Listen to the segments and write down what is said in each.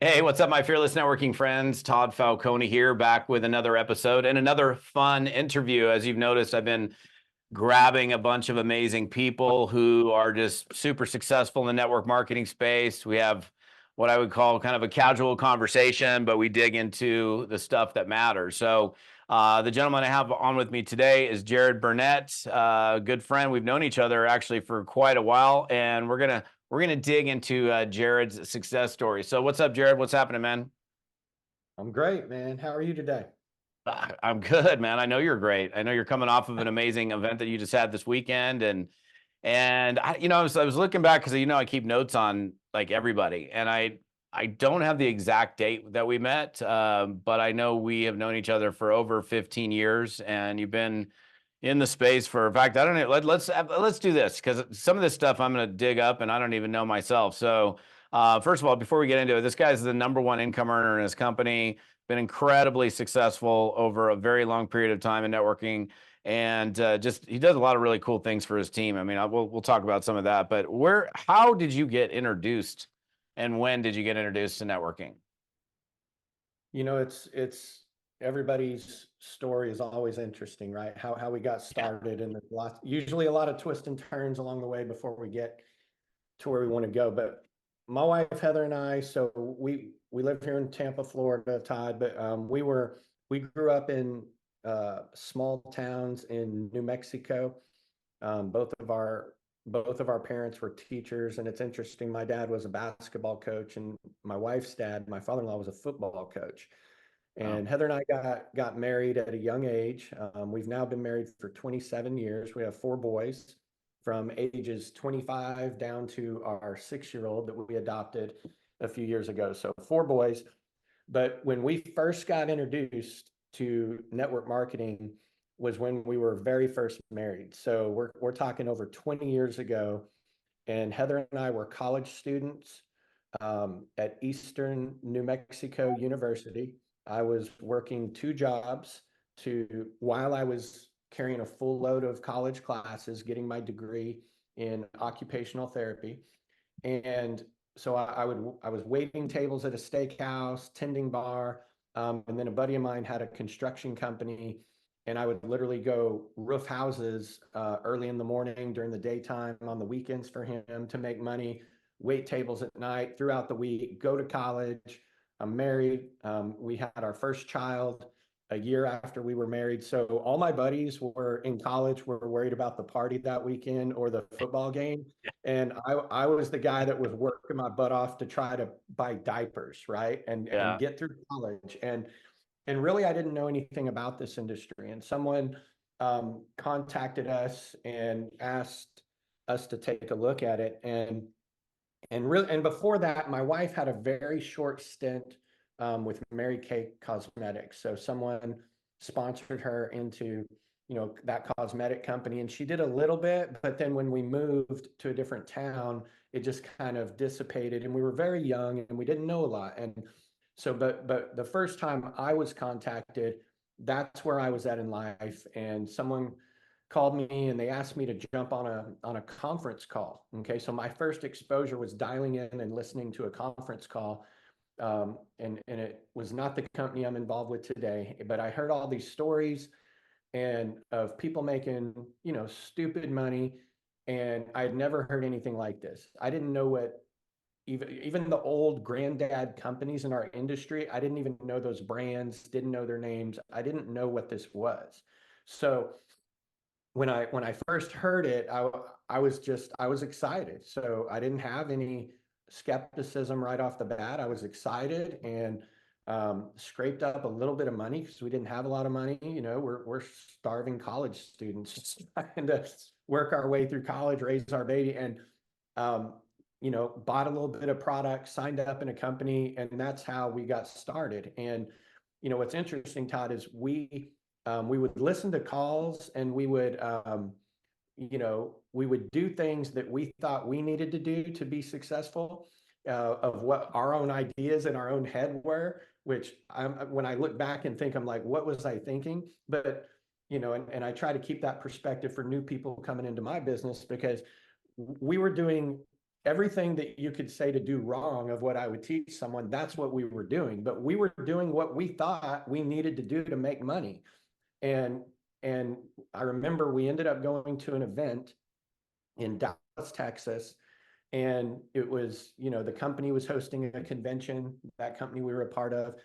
Hey, what's up, my fearless networking friends? Todd Falcone here, back with another episode and another fun interview. As you've noticed, I've been grabbing a bunch of amazing people who are just super successful in the network marketing space. We have what I would call kind of a casual conversation, but we dig into the stuff that matters. So, the gentleman I have on with me today is Jared Burnett, a good friend. We've known each other actually for quite a while, and we're gonna dig into Jared's success story. So, what's up, Jared? What's happening, man? I'm great, man. How are you today? I'm good, man. I know you're great. I know you're coming off of an amazing event that you just had this weekend, and I was looking back because I keep notes on like everybody, and I don't have the exact date that we met, but I know we have known each other for over 15 years, and you've been in the space for. In fact, I don't know. Let's do this because some of this stuff I'm going to dig up, and I don't even know myself. So, first of all, before we get into it, this guy's the number one income earner in his company. Been incredibly successful over a very long period of time in networking, and just he does a lot of really cool things for his team. I mean, we'll talk about some of that. But how did you get introduced, and when did you get introduced to networking? It's everybody's story is always interesting, right? How we got started, and there's usually a lot of twists and turns along the way before we get to where we want to go. But my wife Heather and I, so we live here in Tampa, Florida, Todd, but we grew up in small towns in New Mexico. Both of our parents were teachers, and it's interesting. My dad was a basketball coach, and my wife's dad, my father-in-law, was a football coach. Oh, And Heather and I got married at a young age. We've now been married for 27 years. We have four boys from ages 25 down to our 6-year-old that we adopted a few years ago. So four boys. But when we first got introduced to network marketing was when we were very first married. So we're talking over 20 years ago, and Heather and I were college students at Eastern New Mexico University. I was working two jobs while I was carrying a full load of college classes, getting my degree in occupational therapy. And so I was waiting tables at a steakhouse, tending bar, and then a buddy of mine had a construction company, and I would literally go roof houses early in the morning, during the daytime, on the weekends for him to make money, wait tables at night throughout the week, go to college. I'm married. We had our first child a year after we were married. So all my buddies were in college, were worried about the party that weekend or the football game. And I was the guy that was working my butt off to try to buy diapers, right? And yeah. get through college. And really, I didn't know anything about this industry. And someone contacted us and asked us to take a look at it. And before that, my wife had a very short stint with Mary Kay Cosmetics. So someone sponsored her into, that cosmetic company, and she did a little bit, but then when we moved to a different town, it just kind of dissipated, and we were very young and we didn't know a lot. And so, but the first time I was contacted, that's where I was at in life, and someone called me and they asked me to jump on a conference call. Okay, so my first exposure was dialing in and listening to a conference call, and it was not the company I'm involved with today, but I heard all these stories and of people making stupid money, and I had never heard anything like this. I didn't know what even the old granddad companies in our industry. I didn't even know those brands, didn't know their names. I didn't know what this was. So when I first heard it, I was excited. So I didn't have any skepticism right off the bat. I was excited, and scraped up a little bit of money because we didn't have a lot of money. We're starving college students just trying to work our way through college, raise our baby, and um, bought a little bit of product, signed up in a company, and that's how we got started. And what's interesting, Todd, is we would listen to calls, and we would do things that we thought we needed to do to be successful, of what our own ideas in our own head were, which when I look back and think, I'm like, what was I thinking? But, and I try to keep that perspective for new people coming into my business, because we were doing everything that you could say to do wrong of what I would teach someone, that's what we were doing. But we were doing what we thought we needed to do to make money. And and I remember we ended up going to an event in Dallas, Texas, and it was, the company was hosting a convention, that company we were a part of,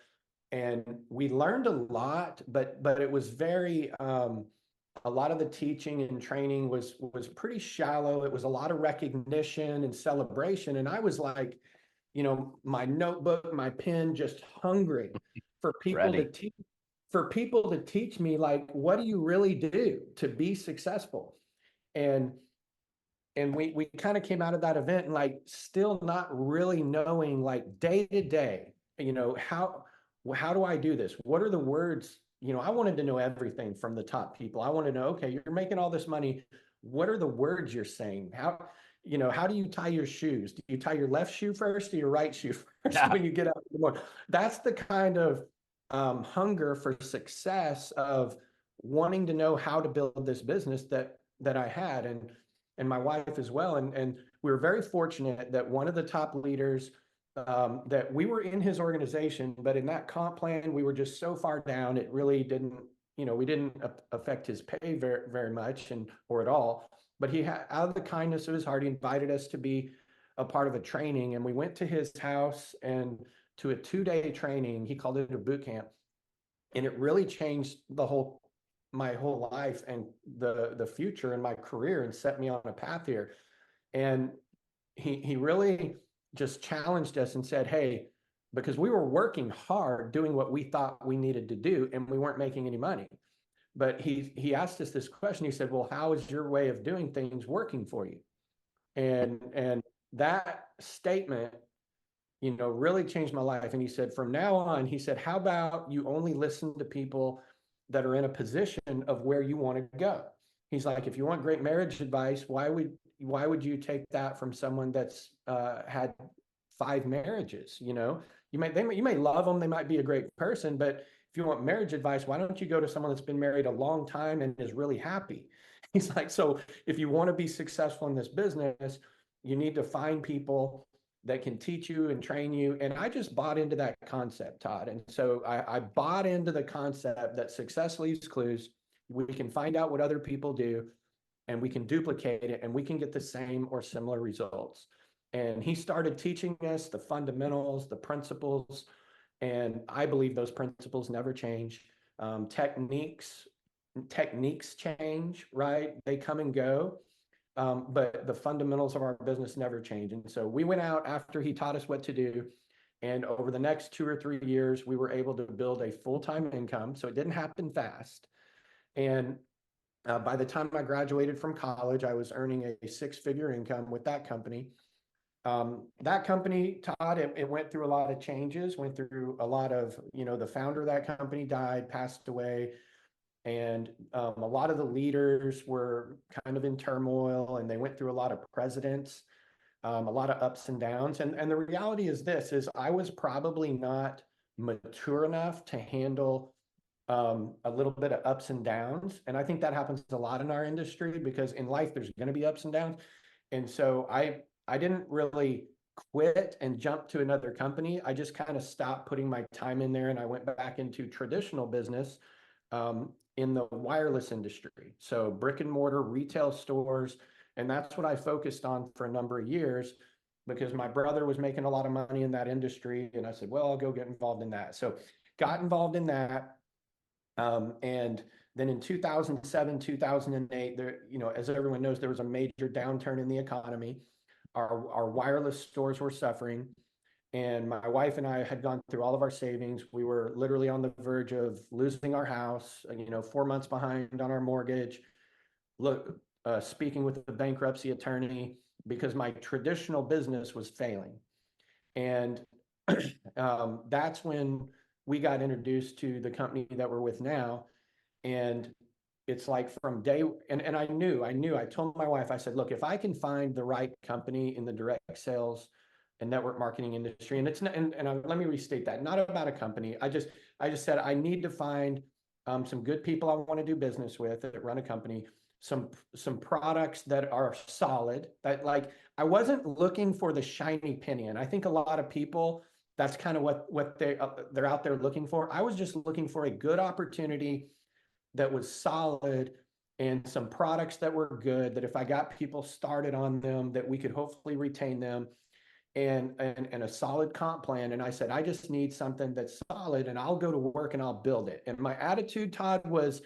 and we learned a lot, but it was very a lot of the teaching and training was pretty shallow. It was a lot of recognition and celebration, and I was like, my notebook, my pen, just hungry for people to Ready. teach, me, like, what do you really do to be successful? And we kind of came out of that event and like still not really knowing, like, day to day, how do I do this? What are the words? I wanted to know everything from the top people. I want to know, okay, you're making all this money. What are the words you're saying? How do you tie your shoes? Do you tie your left shoe first or your right shoe first when you get up in the morning? That's the kind of hunger for success, of wanting to know how to build this business that I had, and my wife as well. And we were very fortunate that one of the top leaders, that we were in his organization, but in that comp plan, we were just so far down, it really didn't, we didn't affect his pay very, very much, or at all. But he had, out of the kindness of his heart, he invited us to be a part of a training, and we went to his house and to a 2-day training. He called it a boot camp, and it really changed my whole life and the future in my career, and set me on a path here. And he really just challenged us and said, hey, because we were working hard doing what we thought we needed to do, and we weren't making any money. But he asked us this question. He said, well, how is your way of doing things working for you? And that statement, really changed my life. And he said, from now on, he said, how about you only listen to people that are in a position of where you want to go? He's like, if you want great marriage advice, why would you take that from someone that's had 5 marriages? You may love them, they might be a great person, but if you want marriage advice, why don't you go to someone that's been married a long time and is really happy? He's like, so if you want to be successful in this business, you need to find people that can teach you and train you. And I just bought into that concept, Todd. And so I bought into the concept that success leaves clues. We can find out what other people do, and we can duplicate it, and we can get the same or similar results. And he started teaching us the fundamentals, the principles, and I believe those principles never change. Techniques change, right? They come and go. But the fundamentals of our business never change. And so we went out after he taught us what to do. And over the next 2 or 3 years, we were able to build a full-time income. So it didn't happen fast. And by the time I graduated from college, I was earning a 6-figure income with that company. That company, Todd, it went through a lot of changes, went through a lot of, the founder of that company died, passed away. And a lot of the leaders were kind of in turmoil, and they went through a lot of presidents, a lot of ups and downs. And the reality is this, is I was probably not mature enough to handle a little bit of ups and downs. And I think that happens a lot in our industry, because in life, there's going to be ups and downs. And so I didn't really quit and jump to another company. I just kind of stopped putting my time in there, and I went back into traditional business, in the wireless industry. So brick and mortar retail stores. And that's what I focused on for a number of years, because my brother was making a lot of money in that industry. And I said, well, I'll go get involved in that. So got involved in that. And then in 2007, 2008, there, as everyone knows, there was a major downturn in the economy. Our wireless stores were suffering. And my wife and I had gone through all of our savings. We were literally on the verge of losing our house, 4 months behind on our mortgage. Look, speaking with the bankruptcy attorney, because my traditional business was failing. And that's when we got introduced to the company that we're with now. And it's like from day, and I told my wife, I said, look, if I can find the right company in the direct sales and network marketing industry, and it's not, let me restate that, not about a company. I just said, I need to find some good people I want to do business with that run a company. some products that are solid, that like, I wasn't looking for the shiny penny. And I think a lot of people, that's kind of what they're out there looking for. I was just looking for a good opportunity that was solid, and some products that were good, that if I got people started on them, that we could hopefully retain them, and a solid comp plan. And I said, I just need something that's solid, and I'll go to work and I'll build it. And my attitude, Todd, was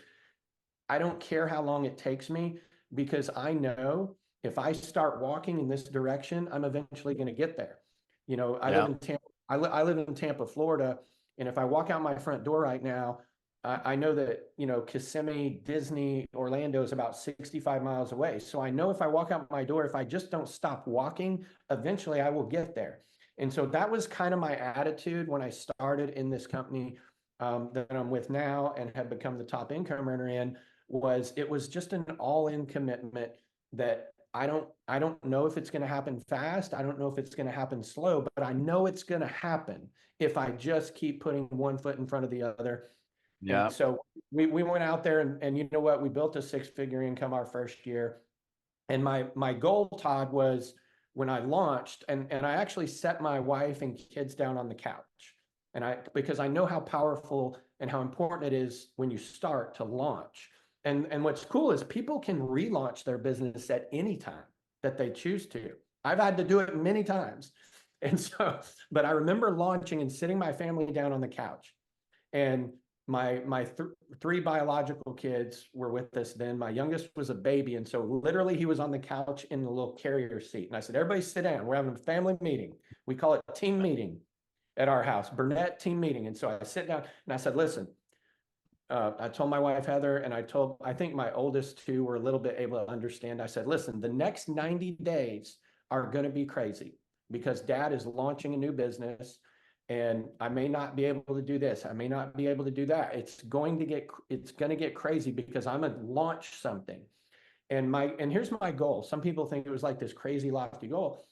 I don't care how long it takes me, because I know if I start walking in this direction, I'm eventually going to get there. You know, I live Yeah. in Tampa. I live in Tampa, Florida, and if I walk out my front door right now, I know that, you know, Kissimmee, Disney, Orlando is about 65 miles away. So I know if I walk out my door, if I just don't stop walking, eventually I will get there. And so that was kind of my attitude when I started in this company that I'm with now and have become the top income earner in. It was just an all-in commitment that I don't know if it's going to happen fast. I don't know if it's going to happen slow, but I know it's going to happen if I just keep putting one foot in front of the other. And Yeah. so we went out there, and you know what? We built a six-figure income our first year. And my goal, Todd, was when I launched, and I actually set my wife and kids down on the couch. Because I know how powerful and how important it is when you start to launch. And what's cool is people can relaunch their business at any time that they choose to. I've had to do it many times. And so, but I remember launching and sitting my family down on the couch, and my three biological kids were with us then. My youngest was a baby, and so literally he was on the couch in the little carrier seat. And I said, everybody sit down. We're having a family meeting. We call it team meeting at our house, Burnett team meeting. And so I sit down and I said, listen, I told my wife, Heather, and I think my oldest two were a little bit able to understand. I said, listen, the next 90 days are going to be crazy because dad is launching a new business, and I may not be able to do this. I may not be able to do that. It's going to get crazy because I'm going to launch something. And here's my goal. Some people think it was like this crazy lofty goal.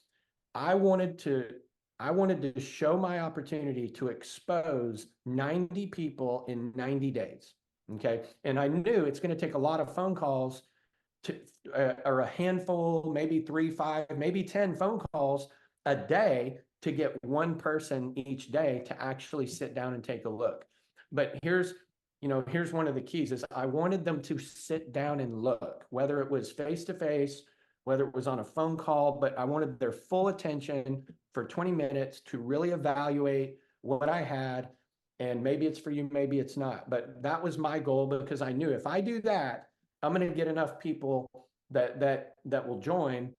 I wanted to show my opportunity to expose 90 people in 90 days. Okay. And I knew it's going to take a lot of phone calls or a handful, maybe 3, 5, maybe 10 phone calls a day to get one person each day to actually sit down and take a look. But here's one of the keys is I wanted them to sit down and look, whether it was face to face, whether it was on a phone call, but I wanted their full attention for 20 minutes to really evaluate what I had. And maybe it's for you, maybe it's not. But that was my goal, because I knew if I do that, I'm going to get enough people that will join.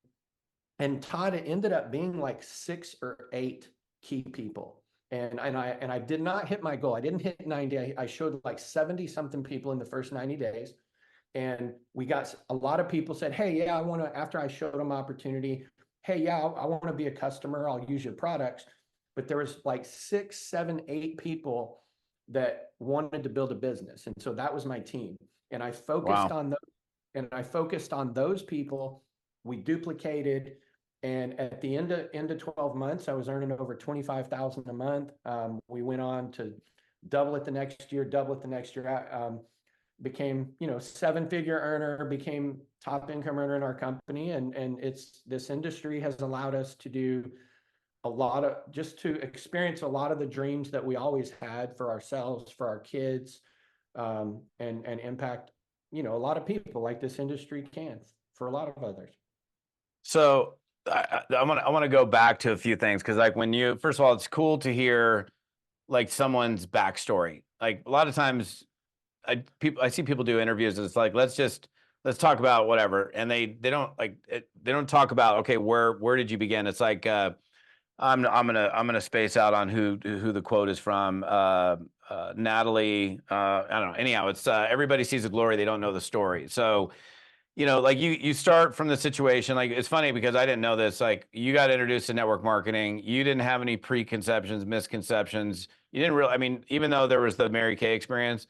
And Todd, it ended up being like 6 or 8 key people. And I did not hit my goal. I didn't hit 90. I showed like 70 something people in the first 90 days. And we got a lot of people said, hey, yeah, I want to, after I showed them opportunity, hey, yeah, I want to be a customer. I'll use your products. But there was like 6, 7, 8 people that wanted to build a business. And so that was my team. And I focused Wow. on those people. We duplicated. And at the end of 12 months, I was earning over 25,000 a month. We went on to double it the next year, became, 7-figure earner, became top income earner in our company. And this industry has allowed us to do to experience a lot of the dreams that we always had for ourselves, for our kids, and impact, a lot of people like this industry can for a lot of others. So I want to go back to a few things, because like first of all, it's cool to hear like someone's backstory. Like a lot of times I see people do interviews and it's like, let's talk about whatever. And they don't they don't talk about, okay, where did you begin? It's like, I'm gonna space out on who the quote is from. Natalie, I don't know. Anyhow, it's everybody sees the glory, they don't know the story. So, like you start from the situation. Like, it's funny because I didn't know this. Like, you got introduced to network marketing. You didn't have any preconceptions, misconceptions. You didn't really, I mean, even though there was the Mary Kay experience,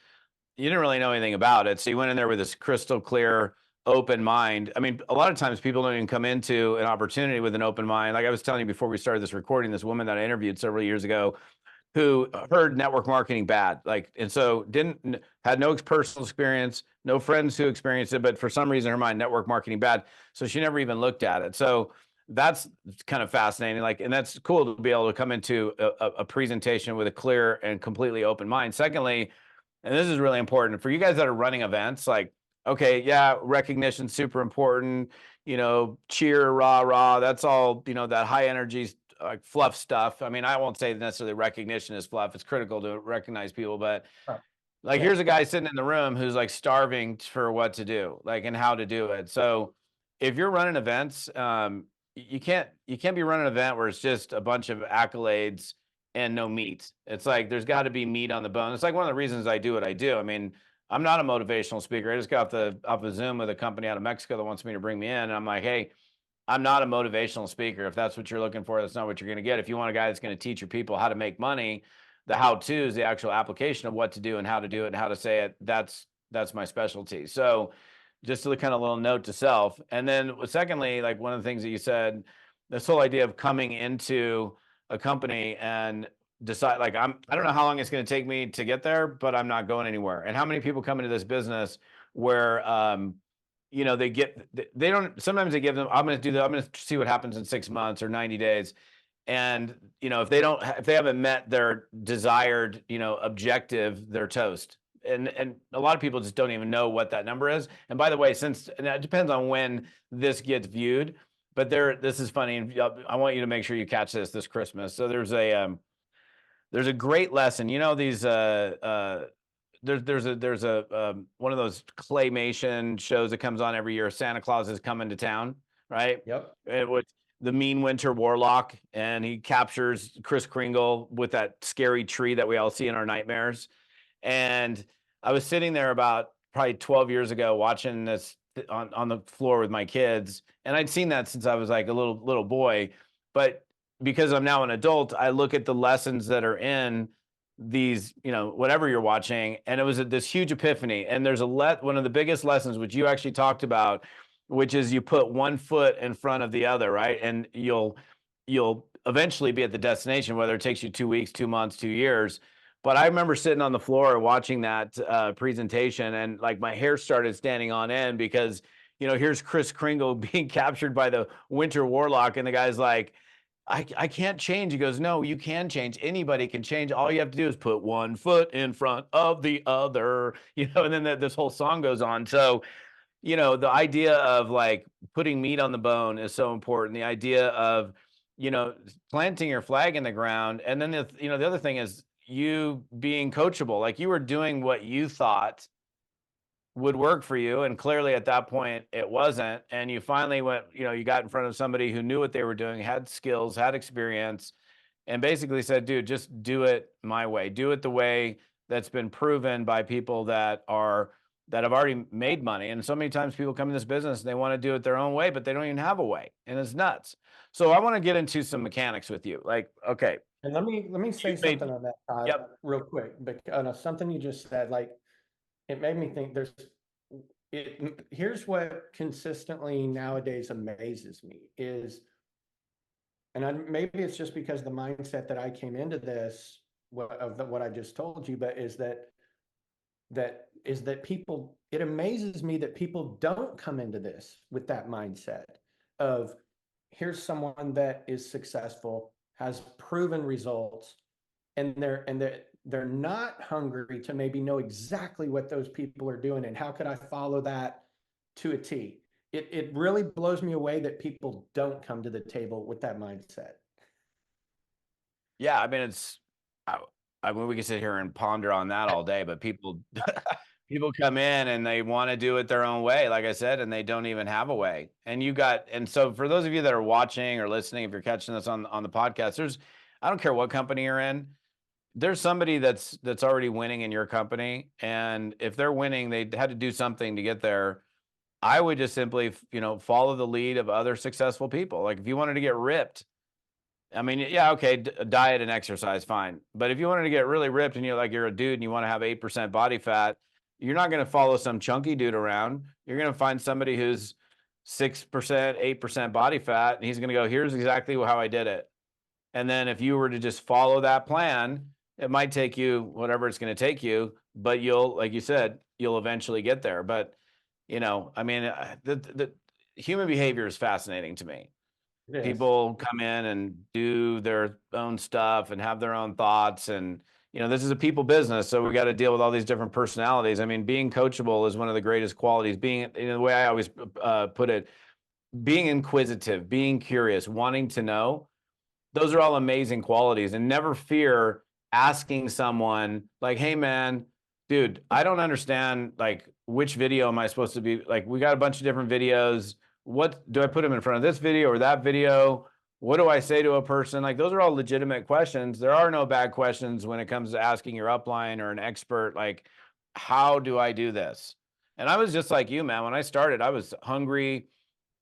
you didn't really know anything about it. So you went in there with this crystal clear, open mind. I mean, a lot of times people don't even come into an opportunity with an open mind. Like I was telling you before we started this recording, this woman that I interviewed several years ago who heard network marketing bad, like, and so had no personal experience, no friends who experienced it, but for some reason, in her mind, network marketing bad, so she never even looked at it. So that's kind of fascinating, like, and that's cool to be able to come into a presentation with a clear and completely open mind. Secondly, and this is really important for you guys that are running events, like, okay, yeah, recognition super important, cheer, rah, rah, that's all, that high energy, like fluff stuff. I mean, I won't say necessarily recognition is fluff. It's critical to recognize people, but Right. like, Yeah. here's a guy sitting in the room who's like starving for what to do, like, and how to do it. So if you're running events, you can't be running an event where it's just a bunch of accolades and no meat. It's like there's got to be meat on the bone. It's like one of the reasons I do what I do. I mean, I'm not a motivational speaker. I just got off a Zoom with a company out of Mexico that wants me to bring me in, and I'm like, hey, I'm not a motivational speaker. If that's what you're looking for, that's not what you're going to get. If you want a guy that's going to teach your people how to make money, the how-tos, the actual application of what to do and how to do it and how to say it, that's my specialty. So just a kind of little note to self. And then secondly, like one of the things that you said, this whole idea of coming into a company and decide, like, I don't know how long it's going to take me to get there, but I'm not going anywhere. And how many people come into this business where they don't, sometimes they give them, I'm going to see what happens in 6 months or 90 days. And, if they haven't met their desired, objective, they're toast. And a lot of people just don't even know what that number is. And by the way, and it depends on when this gets viewed, but this is funny. And I want you to make sure you catch this Christmas. So there's a great lesson, these, there's a one of those claymation shows that comes on every year. Santa Claus is coming to town, right? Yep. It was the mean winter warlock, and he captures Kris Kringle with that scary tree that we all see in our nightmares. And I was sitting there about probably 12 years ago watching this on the floor with my kids, and I'd seen that since I was like a little boy, but because I'm now an adult, I look at the lessons that are in these, whatever you're watching, and it was this huge epiphany. And there's one of the biggest lessons, which you actually talked about, which is you put one foot in front of the other, right? And you'll eventually be at the destination, whether it takes you 2 weeks, 2 months, 2 years. But I remember sitting on the floor watching that presentation, and like my hair started standing on end because, here's Kris Kringle being captured by the winter warlock, and the guy's like, I can't change. He goes, no, you can change. Anybody can change. All you have to do is put one foot in front of the other, and then this whole song goes on. So, the idea of like putting meat on the bone is so important. The idea of, planting your flag in the ground. And then, the other thing is you being coachable, like you were doing what you thought would work for you, and clearly at that point it wasn't, and you finally went, you got in front of somebody who knew what they were doing, had skills, had experience, and basically said, dude, just do it my way, do it the way that's been proven by people that have already made money. And so many times people come in this business and they want to do it their own way, but they don't even have a way, and it's nuts. So I want to get into some mechanics with you, like, okay, And let me say you've made something on that, Todd, yep. real quick, because something you just said, like, it made me think here's what consistently nowadays amazes me is, and maybe it's just because the mindset that I came into this, what I just told you, but is that people, it amazes me that people don't come into this with that mindset of, here's someone that is successful, has proven results, and they're not hungry to maybe know exactly what those people are doing and how could I follow that to a T. It really blows me away that people don't come to the table with that mindset. Yeah, I mean, I mean, we can sit here and ponder on that all day, but people people come in and they want to do it their own way, like I said, and they don't even have a way. And so for those of you that are watching or listening, if you're catching this on the podcast, I don't care what company you're in, there's somebody that's already winning in your company, and if they're winning, they had to do something to get there. I would just simply, follow the lead of other successful people. Like if you wanted to get ripped, I mean, yeah, okay, diet and exercise, fine. But if you wanted to get really ripped and you're a dude and you want to have 8% body fat, you're not going to follow some chunky dude around. You're going to find somebody who's 6%, 8% body fat, and he's going to go, here's exactly how I did it. And then if you were to just follow that plan, It might take you whatever it's going to take you, but you'll, like you said, you'll eventually get there. But, I mean, the human behavior is fascinating to me. It is. People come in and do their own stuff and have their own thoughts. And, this is a people business. So we got to deal with all these different personalities. I mean, being coachable is one of the greatest qualities. Being, the way I always put it, being inquisitive, being curious, wanting to know, those are all amazing qualities. And never fear asking someone like, hey man, dude, I don't understand, like, which video am I supposed to be, like, we got a bunch of different videos. What do I put them in front of, this video or that video? What do I say to a person? Like, those are all legitimate questions. There are no bad questions when it comes to asking your upline or an expert, like, how do I do this? And I was just like you, man. When I started, I was hungry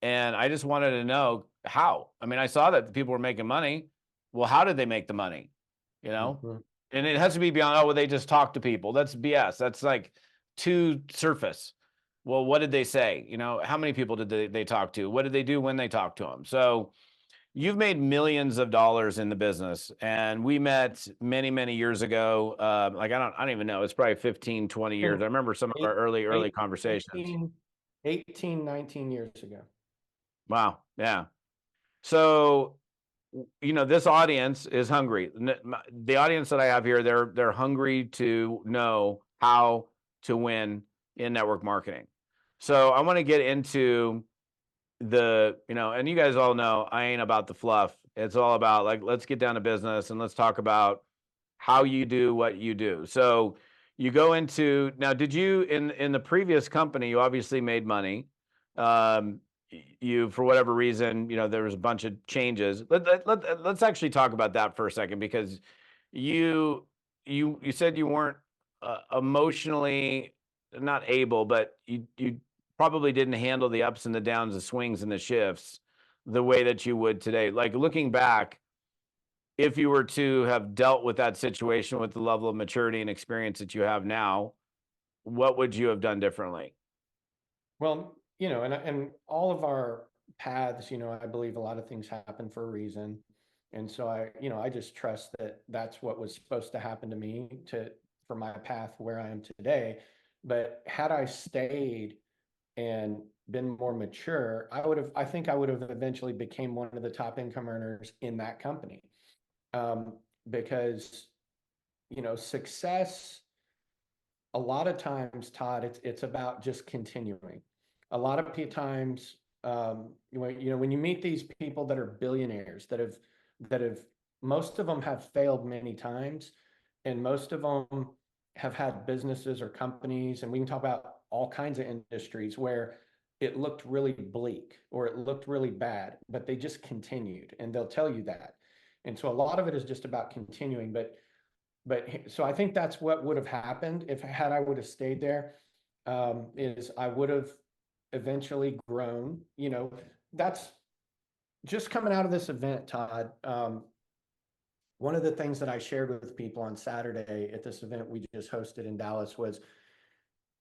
and I just wanted to know how. I mean, I saw that people were making money. Well, how did they make the money? You know? Mhm. And it has to be beyond, oh, well, they just talk to people. That's BS. That's like too surface. Well, what did they say? How many people did they talk to? What did they do when they talked to them? So you've made millions of dollars in the business, and we met many, many years ago. Like, I don't even know. It's probably 15, 20 years. And I remember some of eight, our early eight, conversations. 18, 19 years ago. Wow. Yeah. So, this audience is hungry. The audience that I have here, they're hungry to know how to win in network marketing. So I want to get into and you guys all know I ain't about the fluff. It's all about, like, let's get down to business and let's talk about how you do what you do. So you go into, now, did you, in the previous company, you obviously made money. You, for whatever reason, there was a bunch of changes. Let's actually talk about that for a second, because you you said you weren't emotionally not able, but you probably didn't handle the ups and the downs, the swings and the shifts the way that you would today. Like, looking back, if you were to have dealt with that situation with the level of maturity and experience that you have now, what would you have done differently? Well, and all of our paths, I believe a lot of things happen for a reason. And so I just trust that that's what was supposed to happen to me for my path where I am today. But had I stayed and been more mature, I think I would have eventually became one of the top income earners in that company. Um, because, success, a lot of times, Todd, it's about just continuing. A lot of times, when you meet these people that are billionaires that have most of them have failed many times, and most of them have had businesses or companies, and we can talk about all kinds of industries where it looked really bleak or it looked really bad, but they just continued, and they'll tell you that. And so a lot of it is just about continuing, but so I think that's what would have happened if had I would have stayed there. Is I would have eventually grown. That's just coming out of this event, Todd. One of the things that I shared with people on Saturday at this event we just hosted in Dallas was,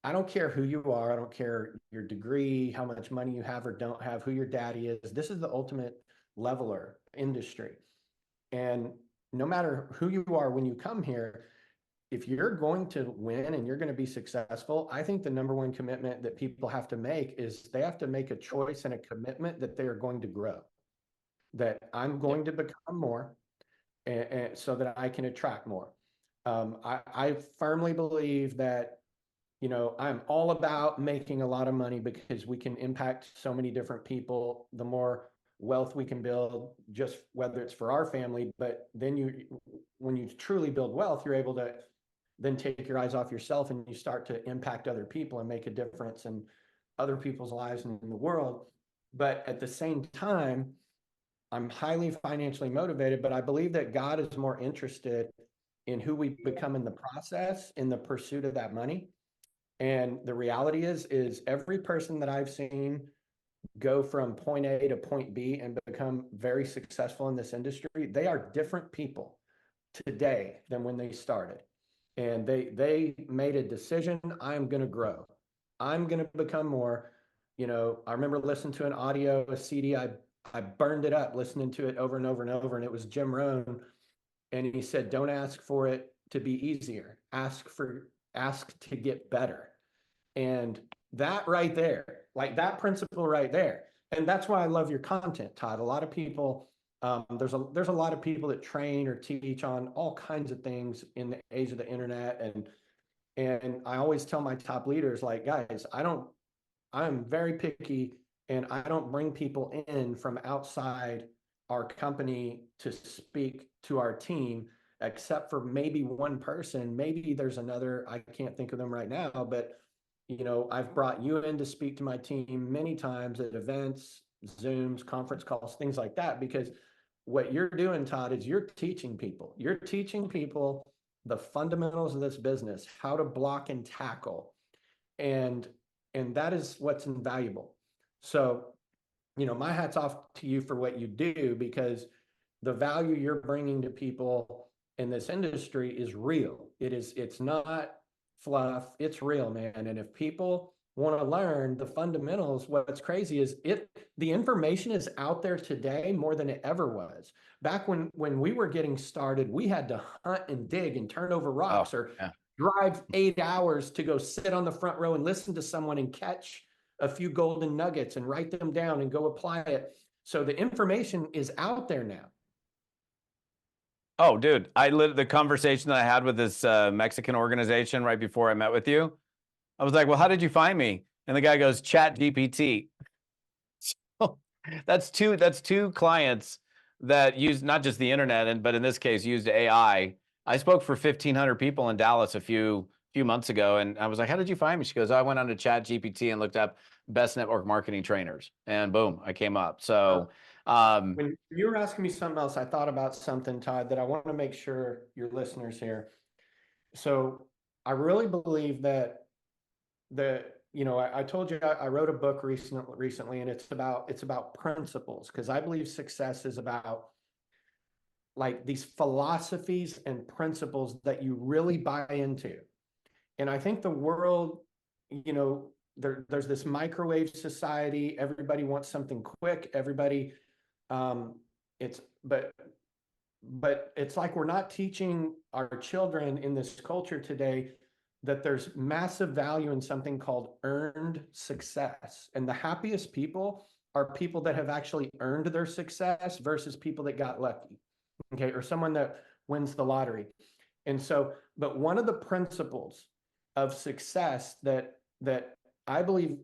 I don't care who you are, I don't care your degree, how much money you have or don't have, who your daddy is. This is the ultimate leveler industry. And no matter who you are when you come here, if you're going to win and you're going to be successful, I think the number one commitment that people have to make is they have to make a choice and a commitment that they are going to grow, that I'm Yeah. going to become more, and so that I can attract more. I firmly believe that, I'm all about making a lot of money because we can impact so many different people. The more wealth we can build, just whether it's for our family, but then when you truly build wealth, you're able to then take your eyes off yourself and you start to impact other people and make a difference in other people's lives and in the world. But at the same time, I'm highly financially motivated, but I believe that God is more interested in who we become in the process, in the pursuit of that money. And the reality is every person that I've seen go from point A to point B and become very successful in this industry, they are different people today than when they started. And they made a decision, I'm going to grow. I'm going to become more. I remember listening to an audio, a CD, I burned it up listening to it over and over and over, and it was Jim Rohn, and he said, don't ask for it, to be easier. Ask to get better. And that right there, like that principle right there. And that's why I love your content, Todd. A lot of people, there's a lot of people that train or teach on all kinds of things in the age of the internet. And I always tell my top leaders, like, guys, I'm very picky, and I don't bring people in from outside our company to speak to our team, except for maybe one person. Maybe there's another, I can't think of them right now, but I've brought you in to speak to my team many times at events, Zooms, conference calls, things like that, because what you're doing, Todd, is you're teaching people. You're teaching people the fundamentals of this business, how to block and tackle. And that is what's invaluable. So, my hat's off to you for what you do, because the value you're bringing to people in this industry is real. It's not fluff, it's real, man. And if people want to learn the fundamentals, what's crazy is the information is out there today more than it ever was. Back when we were getting started, we had to hunt and dig and turn over rocks, or drive 8 hours to go sit on the front row and listen to someone and catch a few golden nuggets and write them down and go apply it. So the information is out there now. Oh, dude, the conversation that I had with this Mexican organization right before I met with you, I was like, well, how did you find me? And the guy goes, Chat GPT. So that's two clients that use not just the internet, but in this case, used AI. I spoke for 1,500 people in Dallas a few months ago, and I was like, how did you find me? She goes, I went on to Chat GPT and looked up best network marketing trainers, and boom, I came up. So when you were asking me something else, I thought about something, Todd, that I want to make sure your listeners hear. So I really believe that I told you I wrote a book recently, and it's about principles, because I believe success is about like these philosophies and principles that you really buy into. And I think the world, there's this microwave society. Everybody wants something quick. Everybody, it's but it's like we're not teaching our children in this culture today that there's massive value in something called earned success. And the happiest people are people that have actually earned their success versus people that got lucky, okay, or someone that wins the lottery. And so, but one of the principles of success that I believe,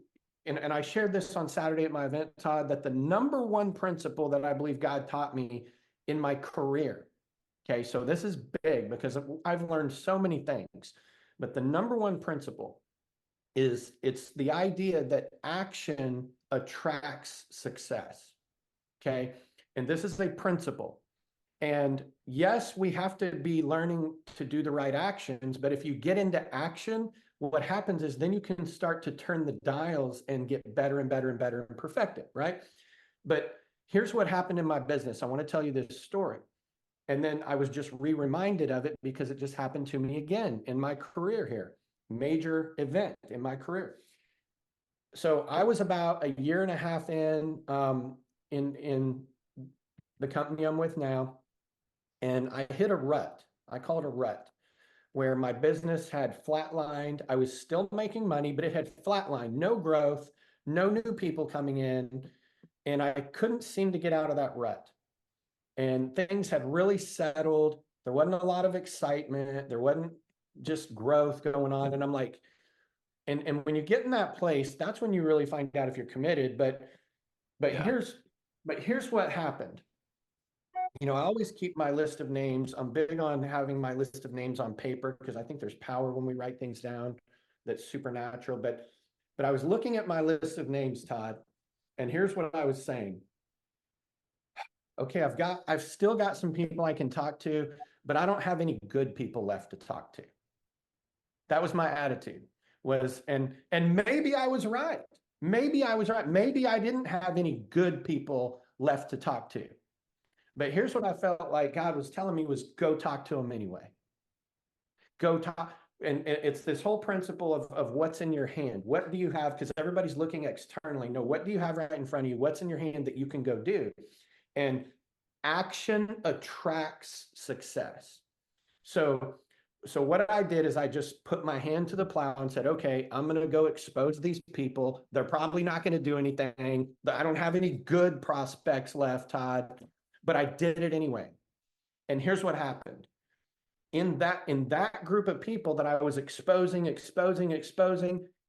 and I shared this on Saturday at my event, Todd, that the number one principle that I believe God taught me in my career, okay, so this is big because I've learned so many things, but the number one principle is it's the idea that action attracts success, okay? And this is a principle. And yes, we have to be learning to do the right actions, but if you get into action, what happens is then you can start to turn the dials and get better and better and better and perfect it, right? But here's what happened in my business. I want to tell you this story. And then I was just reminded of it because it just happened to me again in my career here, major event in my career. So I was about a year and a half in the company I'm with now, and I hit a rut. I call it a rut, where my business had flatlined. I was still making money, but it had flatlined, no growth, no new people coming in, and I couldn't seem to get out of that rut. And things had really settled. There wasn't a lot of excitement. There wasn't just growth going on. And I'm like, and when you get in that place, that's when you really find out if you're committed. But here's what happened. I always keep my list of names. I'm big on having my list of names on paper because I think there's power when we write things down that's supernatural. But I was looking at my list of names, Todd, and here's what I was saying. Okay, I've still got some people I can talk to, but I don't have any good people left to talk to. That was my attitude. And maybe I was right. Maybe I was right. Maybe I didn't have any good people left to talk to. But here's what I felt like God was telling me was go talk to them anyway. Go talk. And it's this whole principle of what's in your hand. What do you have? Because everybody's looking externally. No, what do you have right in front of you? What's in your hand that you can go do? And action attracts success. So so what I did is I just put my hand to the plow and said, okay, I'm going to go expose these people. They're probably not going to do anything. I don't have any good prospects left, Todd, but I did it anyway. And here's what happened. In that group of people that I was exposing,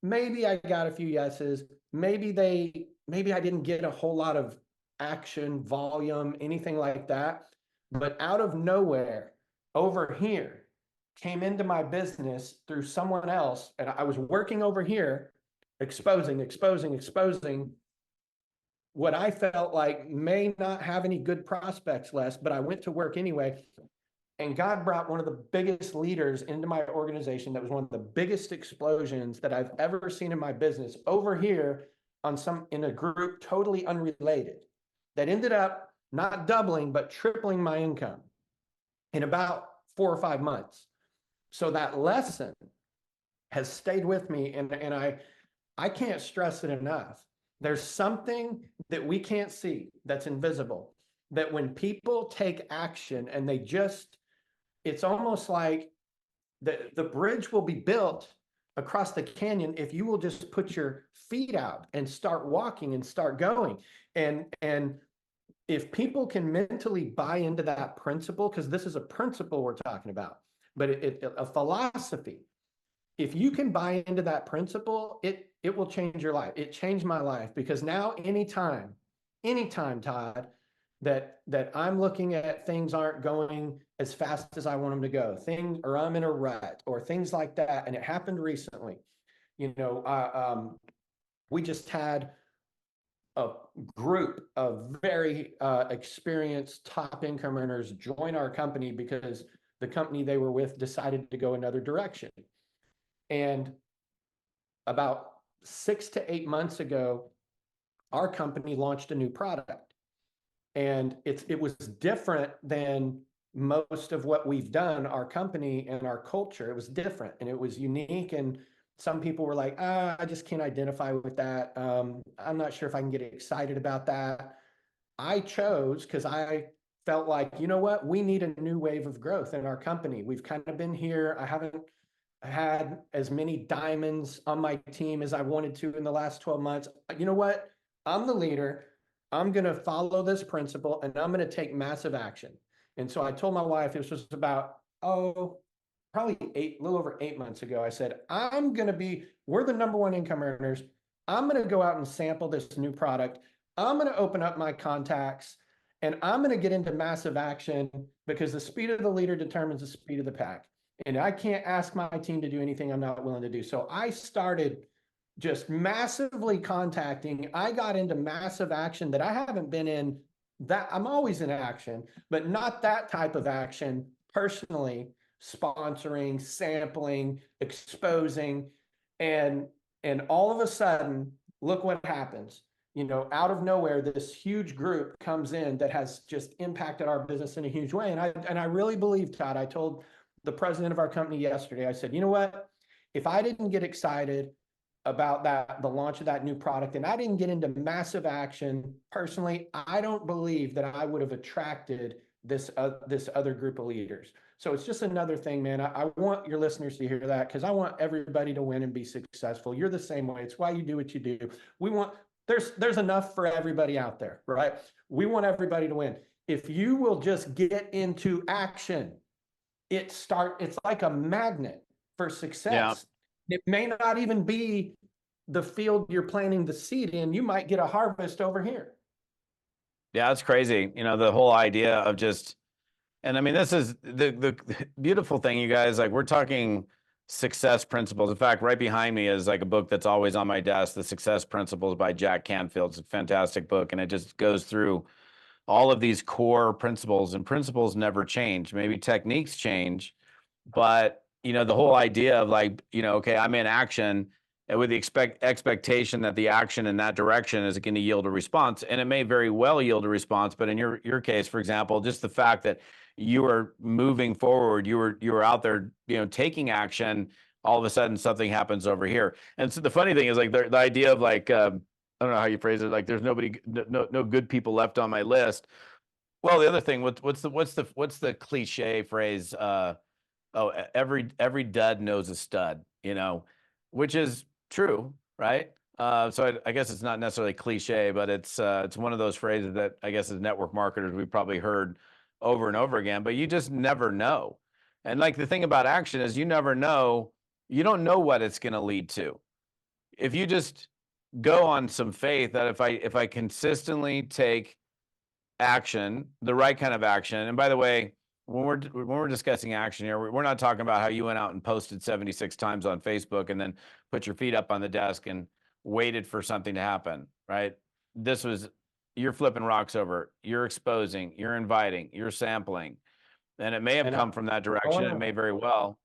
maybe I got a few yeses. Maybe I didn't get a whole lot of action, volume, anything like that. But out of nowhere, over here, came into my business through someone else, and I was working over here, exposing what I felt like may not have any good prospects left, but I went to work anyway. And God brought one of the biggest leaders into my organization. That was one of the biggest explosions that I've ever seen in my business over here in a group totally unrelated, that ended up not doubling, but tripling my income in about 4 or 5 months. So that lesson has stayed with me, and I can't stress it enough. There's something that we can't see that's invisible, that when people take action and it's almost like the bridge will be built across the canyon if you will just put your feet out and start walking and start going. And if people can mentally buy into that principle, because this is a principle we're talking about, but a philosophy. If you can buy into that principle, it will change your life. It changed my life, because now anytime, Todd, that I'm looking at things aren't going as fast as I want them to go, or I'm in a rut or things like that. And it happened recently. We just had a group of very experienced top income earners join our company because the company they were with decided to go another direction. And about 6 to 8 months ago, our company launched a new product. And it was different than most of what we've done, our company and our culture. It was different and it was unique. And some people were like, I just can't identify with that. I'm not sure if I can get excited about that. I chose, because I felt like, you know what, we need a new wave of growth in our company. We've kind of been here. I haven't had as many diamonds on my team as I wanted to in the last 12 months. You know what? I'm the leader. I'm going to follow this principle and I'm going to take massive action. And so I told my wife, this was about, probably a little over 8 months ago. I said, we're the number one income earners. I'm going to go out and sample this new product. I'm going to open up my contacts and I'm going to get into massive action, because the speed of the leader determines the speed of the pack. And I can't ask my team to do anything I'm not willing to do. So I started just massively contacting. I got into massive action that I haven't been in. That I'm always in action, but not that type of action personally, sponsoring, sampling, exposing. And all of a sudden, look what happens. Out of nowhere, this huge group comes in that has just impacted our business in a huge way. And I really believe, Todd, I told the president of our company yesterday, I said, you know what, if I didn't get excited about the launch of that new product, and I didn't get into massive action personally, I don't believe that I would have attracted this other group of leaders. So it's just another thing, man. I want your listeners to hear that, because I want everybody to win and be successful. You're the same way. It's why you do what you do. There's enough for everybody out there, right? We want everybody to win. If you will just get into action, it's like a magnet for success. Yeah. It may not even be the field you're planting the seed in. You might get a harvest over here. Yeah, it's crazy. The whole idea of and I mean, this is the beautiful thing, you guys, like, we're talking success principles. In fact, right behind me is like a book that's always on my desk, The Success Principles by Jack Canfield. It's a fantastic book, and it just goes through all of these core principles, and principles never change. Maybe techniques change, but the whole idea of like, okay, I'm in action, and with the expectation that the action in that direction is going to yield a response, and it may very well yield a response. But in your case, for example, just the fact that you are moving forward, you were out there, taking action, all of a sudden something happens over here. And so the funny thing is, like, the idea of like, I don't know how you phrase it, like, there's no good people left on my list. Well, the other thing, what's the cliche phrase? Oh, every dud knows a stud, you know, which is true, right? So I guess it's not necessarily cliche, but it's one of those phrases that I guess as network marketers we probably heard over and over again. But you just never know. And like the thing about action is you never know. You don't know what it's going to lead to. If you just go on some faith that if I consistently take action, the right kind of action. And by the way, when we're discussing action here, we're not talking about how you went out and posted 76 times on Facebook and then put your feet up on the desk and waited for something to happen, right? This was you're flipping rocks over, you're exposing, you're inviting, you're sampling. And it may have And come from that I direction. want It to may very well.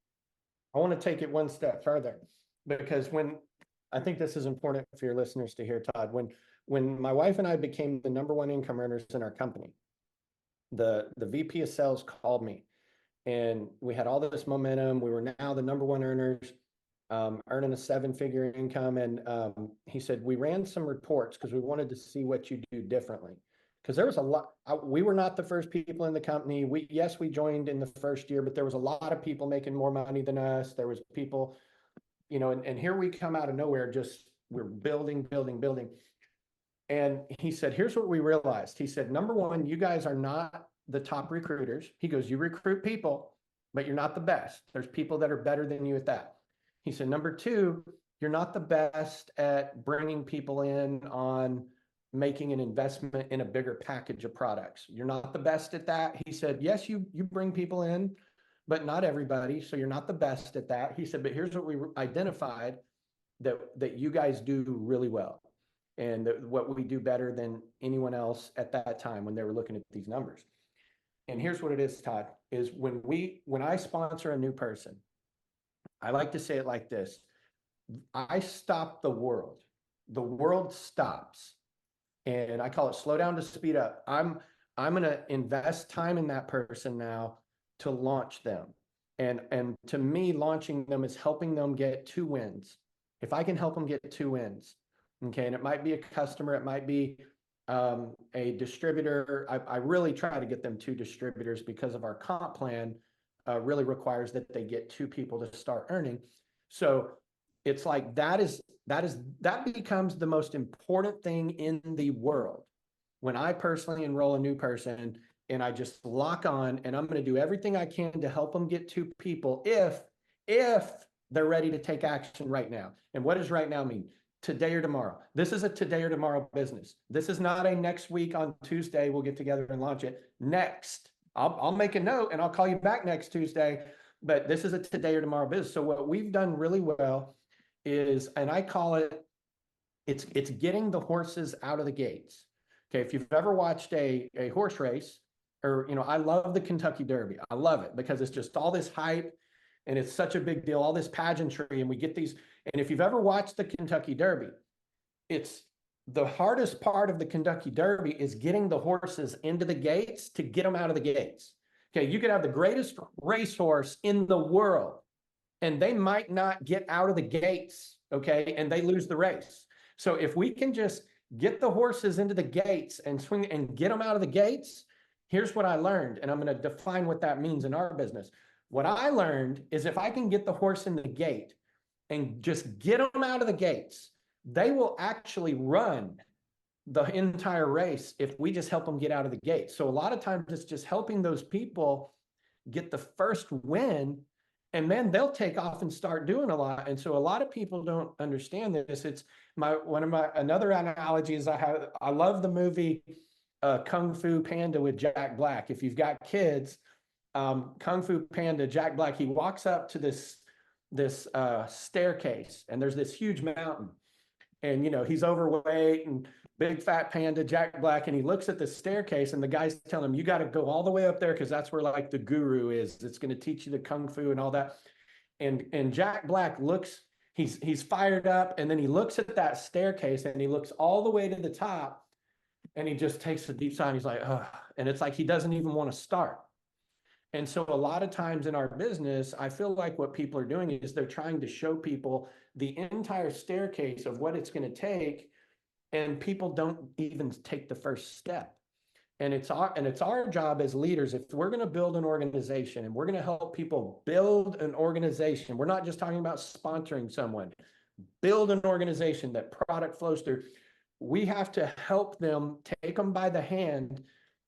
I want to take it one step further, because when I think this is important for your listeners to hear, Todd, when my wife and I became the number one income earners in our company, the VP of sales called me, and we had all this momentum. We were now the number one earners, earning a seven-figure income. And he said, we ran some reports because we wanted to see what you do differently. Because there was a lot, we were not the first people in the company. Yes, we joined in the first year, but there was a lot of people making more money than us. There was people, and here we come out of nowhere, just we're building, building, building. And he said, here's what we realized. He said, number one, you guys are not the top recruiters. He goes, you recruit people, but you're not the best. There's people that are better than you at that. He said, number two, you're not the best at bringing people in on making an investment in a bigger package of products. You're not the best at that. He said, yes, you bring people in, but not everybody. So you're not the best at that. He said, but here's what we identified that you guys do really well, and what we do better than anyone else at that time when they were looking at these numbers. And here's what it is, Todd, is when I sponsor a new person, I like to say it like this: I stop the world. The world stops. And I call it slow down to speed up. I'm going to invest time in that person now to launch them. And to me, launching them is helping them get 2 wins. If I can help them get 2 wins, okay, and it might be a customer, it might be a distributor. I really try to get them 2 distributors because of our comp plan really requires that they get 2 people to start earning. So it's like that becomes the most important thing in the world. When I personally enroll a new person and I just lock on, and I'm going to do everything I can to help them get 2 people if they're ready to take action right now. And what does right now mean? Today or tomorrow. This is a today or tomorrow business. This is not a next week on Tuesday we'll get together and launch it. Next, I'll make a note and I'll call you back next Tuesday, but this is a today or tomorrow business. So what we've done really well is, and I call it, it's getting the horses out of the gates. Okay, if you've ever watched a horse race, or I love the Kentucky Derby. I love it because it's just all this hype and it's such a big deal, all this pageantry, and we get these. And if you've ever watched the Kentucky Derby, it's the hardest part of the Kentucky Derby is getting the horses into the gates to get them out of the gates. Okay, you could have the greatest racehorse in the world, and they might not get out of the gates, okay, and they lose the race. So if we can just get the horses into the gates and swing and get them out of the gates, here's what I learned, and I'm going to define what that means in our business. What I learned is if I can get the horse in the gate and just get them out of the gates, they will actually run the entire race if we just help them get out of the gate. So a lot of times it's just helping those people get the first win, and then they'll take off and start doing a lot. And so a lot of people don't understand this. It's another analogy is I love the movie Kung Fu Panda with Jack Black. If you've got kids, Kung Fu Panda, Jack Black, he walks up to this staircase, and there's this huge mountain, and he's overweight and big fat panda, Jack Black, and he looks at the staircase, and the guy's telling him, you got to go all the way up there because that's where like the guru is. It's going to teach you the kung fu and all that. And Jack Black looks, he's fired up, and then he looks at that staircase, and he looks all the way to the top, and he just takes a deep sigh, and he's like, oh, and it's like he doesn't even want to start. And so a lot of times in our business, I feel like what people are doing is they're trying to show people the entire staircase of what it's going to take, and people don't even take the first step. And it's our job as leaders, if we're going to build an organization and we're going to help people build an organization, we're not just talking about sponsoring someone, build an organization that product flows through. We have to help them, take them by the hand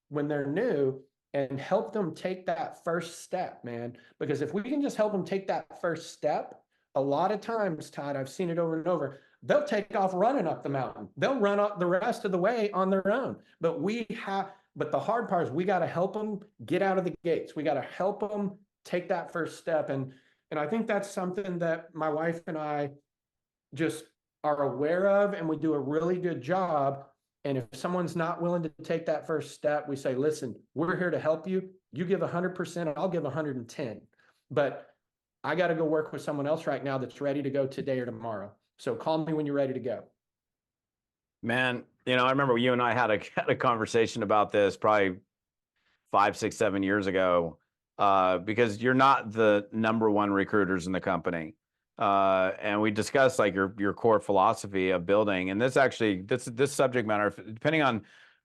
when they're new and help them take that first step, man. Because if we can just help them take that first step, a lot of times, Todd, I've seen it over and over, they'll take off running up the mountain. They'll run up the rest of the way on their own. But the hard part is we got to help them get out of the gates. We got to help them take that first step. And I think that's something that my wife and I just are aware of, and we do a really good job. And if someone's not willing to take that first step, we say, listen, we're here to help you. You give 100%, I'll give 110. But I got to go work with someone else right now that's ready to go today or tomorrow. So call me when you're ready to go. Man, I remember you and I had a conversation about this probably 5, 6, 7 years ago, because you're not the number one recruiters in the company. And we discussed like your core philosophy of building, and this subject matter, depending on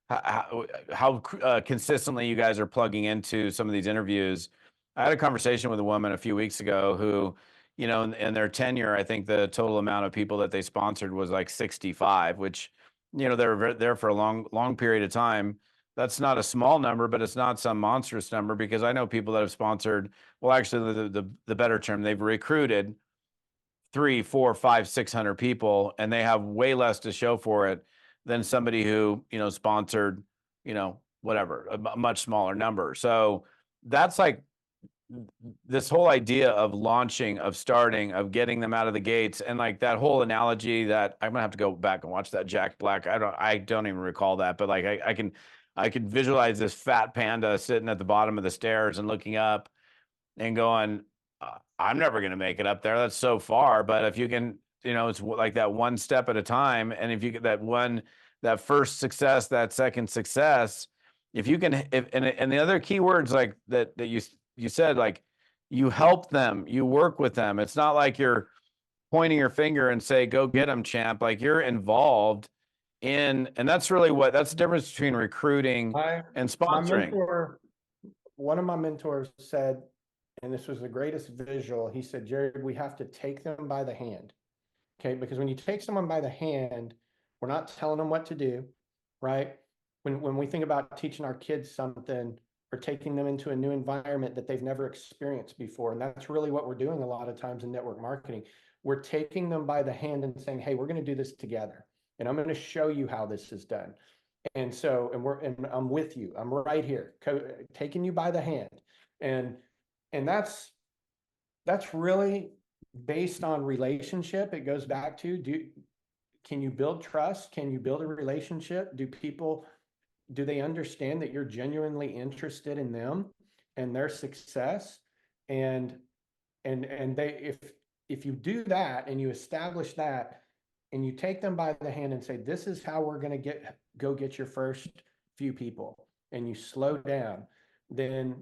how consistently you guys are plugging into some of these interviews. I had a conversation with a woman a few weeks ago who, in their tenure, I think the total amount of people that they sponsored was like 65, which, they were there for a long period of time. That's not a small number, but it's not some monstrous number, because I know people that have sponsored, well, actually the better term, they've recruited 3, 4, 5, 600 people, and they have way less to show for it than somebody who, sponsored, whatever, a much smaller number. So that's like this whole idea of launching, of starting, of getting them out of the gates. And like that whole analogy that I'm gonna have to go back and watch that Jack Black. I don't even recall that, but like I can visualize this fat panda sitting at the bottom of the stairs and looking up and going, I'm never going to make it up there. That's so far. But if you can, it's like that one step at a time. And if you get that first success, that second success, if you can, and the other key words like that you said, like you help them, you work with them. It's not like you're pointing your finger and say, go get them, champ. Like you're involved in, and that's really that's the difference between recruiting and sponsoring. One of my mentors said, and this was the greatest visual, he said, Jared, we have to take them by the hand. Okay, because when you take someone by the hand, we're not telling them what to do, right? When we think about teaching our kids something or taking them into a new environment that they've never experienced before, and that's really what we're doing a lot of times in network marketing. We're taking them by the hand and saying, hey, we're going to do this together, and I'm going to show you how this is done. And so, and I'm with you. I'm right here, taking you by the hand. And that's really based on relationship. It goes back to, can you build trust? Can you build a relationship? Do they understand that you're genuinely interested in them and their success? And if you do that and you establish that and you take them by the hand and say, this is how we're going to go get your first few people, and you slow down, then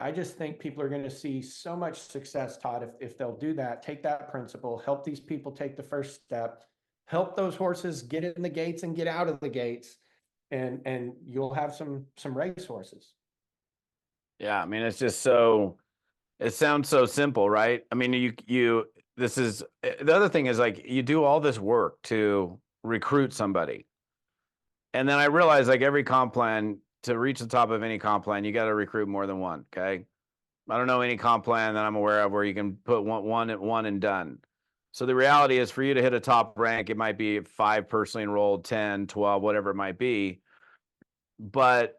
I just think people are going to see so much success, Todd, if they'll do that, take that principle, help these people take the first step, help those horses get in the gates and get out of the gates, and you'll have some race horses. Yeah, I mean, it's just it sounds so simple, right? I mean, this is, the other thing is like, you do all this work to recruit somebody. And then I realize like every comp plan, to reach the top of any comp plan, you got to recruit more than one. Okay. I don't know any comp plan that I'm aware of where you can put one and done. So the reality is, for you to hit a top rank, it might be 5 personally enrolled, 10, 12, whatever it might be. But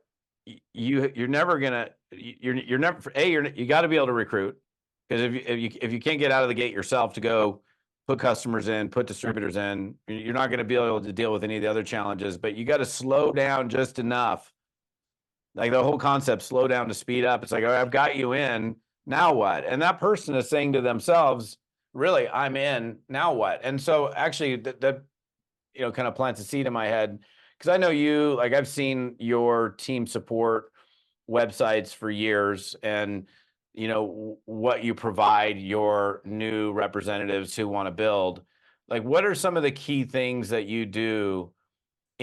you're never gonna, you got to be able to recruit, because if you can't get out of the gate yourself to go put customers in, put distributors in, you're not going to be able to deal with any of the other challenges. But you got to slow down just enough. Like the whole concept, slow down to speed up. It's like, I've got you in, now what? And that person is saying to themselves, really, I'm in, now what? And so actually that kind of plants a seed in my head, because I know you, like I've seen your team support websites for years, and what you provide your new representatives who want to build. Like, what are some of the key things that you do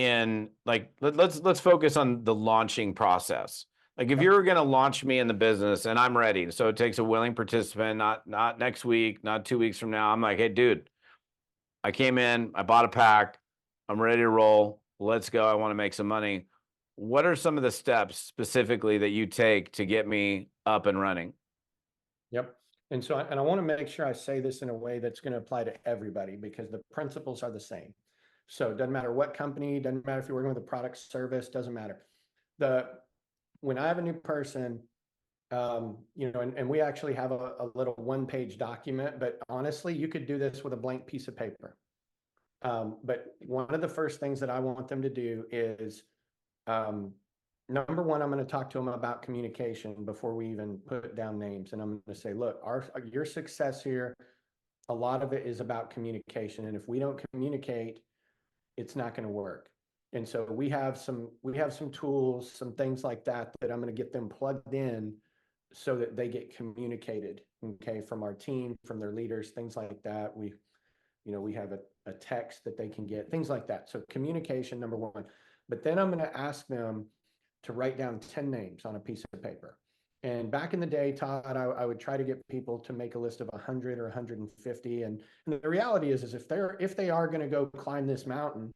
in like, let's focus on the launching process. Like if you're going to launch me in the business and I'm ready, so it takes a willing participant, not next week, not 2 weeks from now. I'm like, hey, dude, I came in, I bought a pack, I'm ready to roll. Let's go. I want to make some money. What are some of the steps specifically that you take to get me up and running? Yep. And so, and I want to make sure I say this in a way that's going to apply to everybody because the principles are the same. So it doesn't matter what company, doesn't matter if you're working with a product service, doesn't matter. When I have a new person, and we actually have a little one-page document, but honestly, you could do this with a blank piece of paper. But one of the first things that I want them to do is, number one, I'm going to talk to them about communication before we even put down names. And I'm going to say, look, your success here, a lot of it is about communication. And if we don't communicate, it's not going to work. And so we have some tools, some things like that I'm going to get them plugged in so that they get communicated, okay, from our team, from their leaders, things like that. We have a text that they can get, things like that. So communication, number one. But then I'm going to ask them to write down 10 names on a piece of paper. And back in the day, Todd, I would try to get people to make a list of 100 or 150. And the reality is if they are going to go climb this mountain,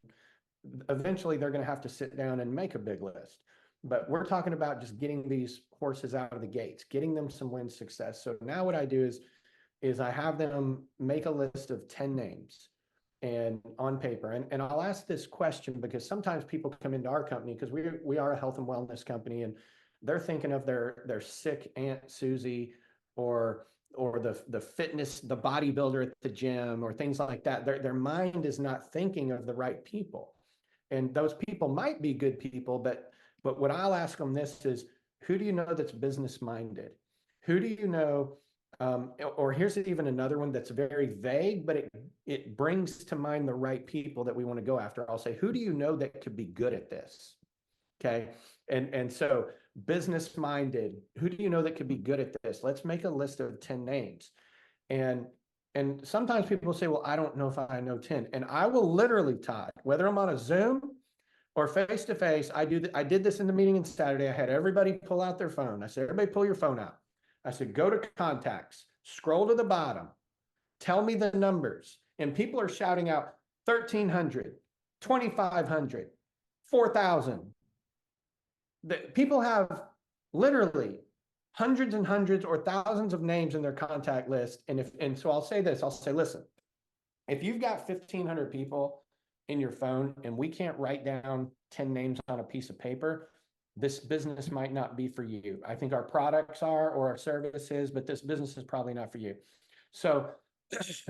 eventually they're going to have to sit down and make a big list. But we're talking about just getting these horses out of the gates, getting them some win success. So now what I do is I have them make a list of 10 names and on paper. And I'll ask this question because sometimes people come into our company because we are a health and wellness company and they're thinking of their sick Aunt Susie or the fitness, the bodybuilder at the gym or things like that. Their mind is not thinking of the right people. And those people might be good people, but what I'll ask them this is, who do you know that's business minded? Who do you know? Or here's even another one that's very vague, but it brings to mind the right people that we want to go after. I'll say, who do you know that could be good at this? Okay. And so business minded, who do you know that could be good at this? Let's make a list of 10 names. And sometimes people say, well, I don't know if I know 10. And I will literally, Todd, whether I'm on a Zoom or face to face, I did this in the meeting on Saturday. I had everybody pull out their phone. I said, everybody pull your phone out. I said, go to contacts, scroll to the bottom, tell me the numbers. And people are shouting out 1,300, 2,500, 4,000. People have literally hundreds and hundreds or thousands of names in their contact list. And so I'll say this, I'll say, listen, if you've got 1,500 people in your phone and we can't write down 10 names on a piece of paper, this business might not be for you. I think our products are, or our services, but this business is probably not for you. So,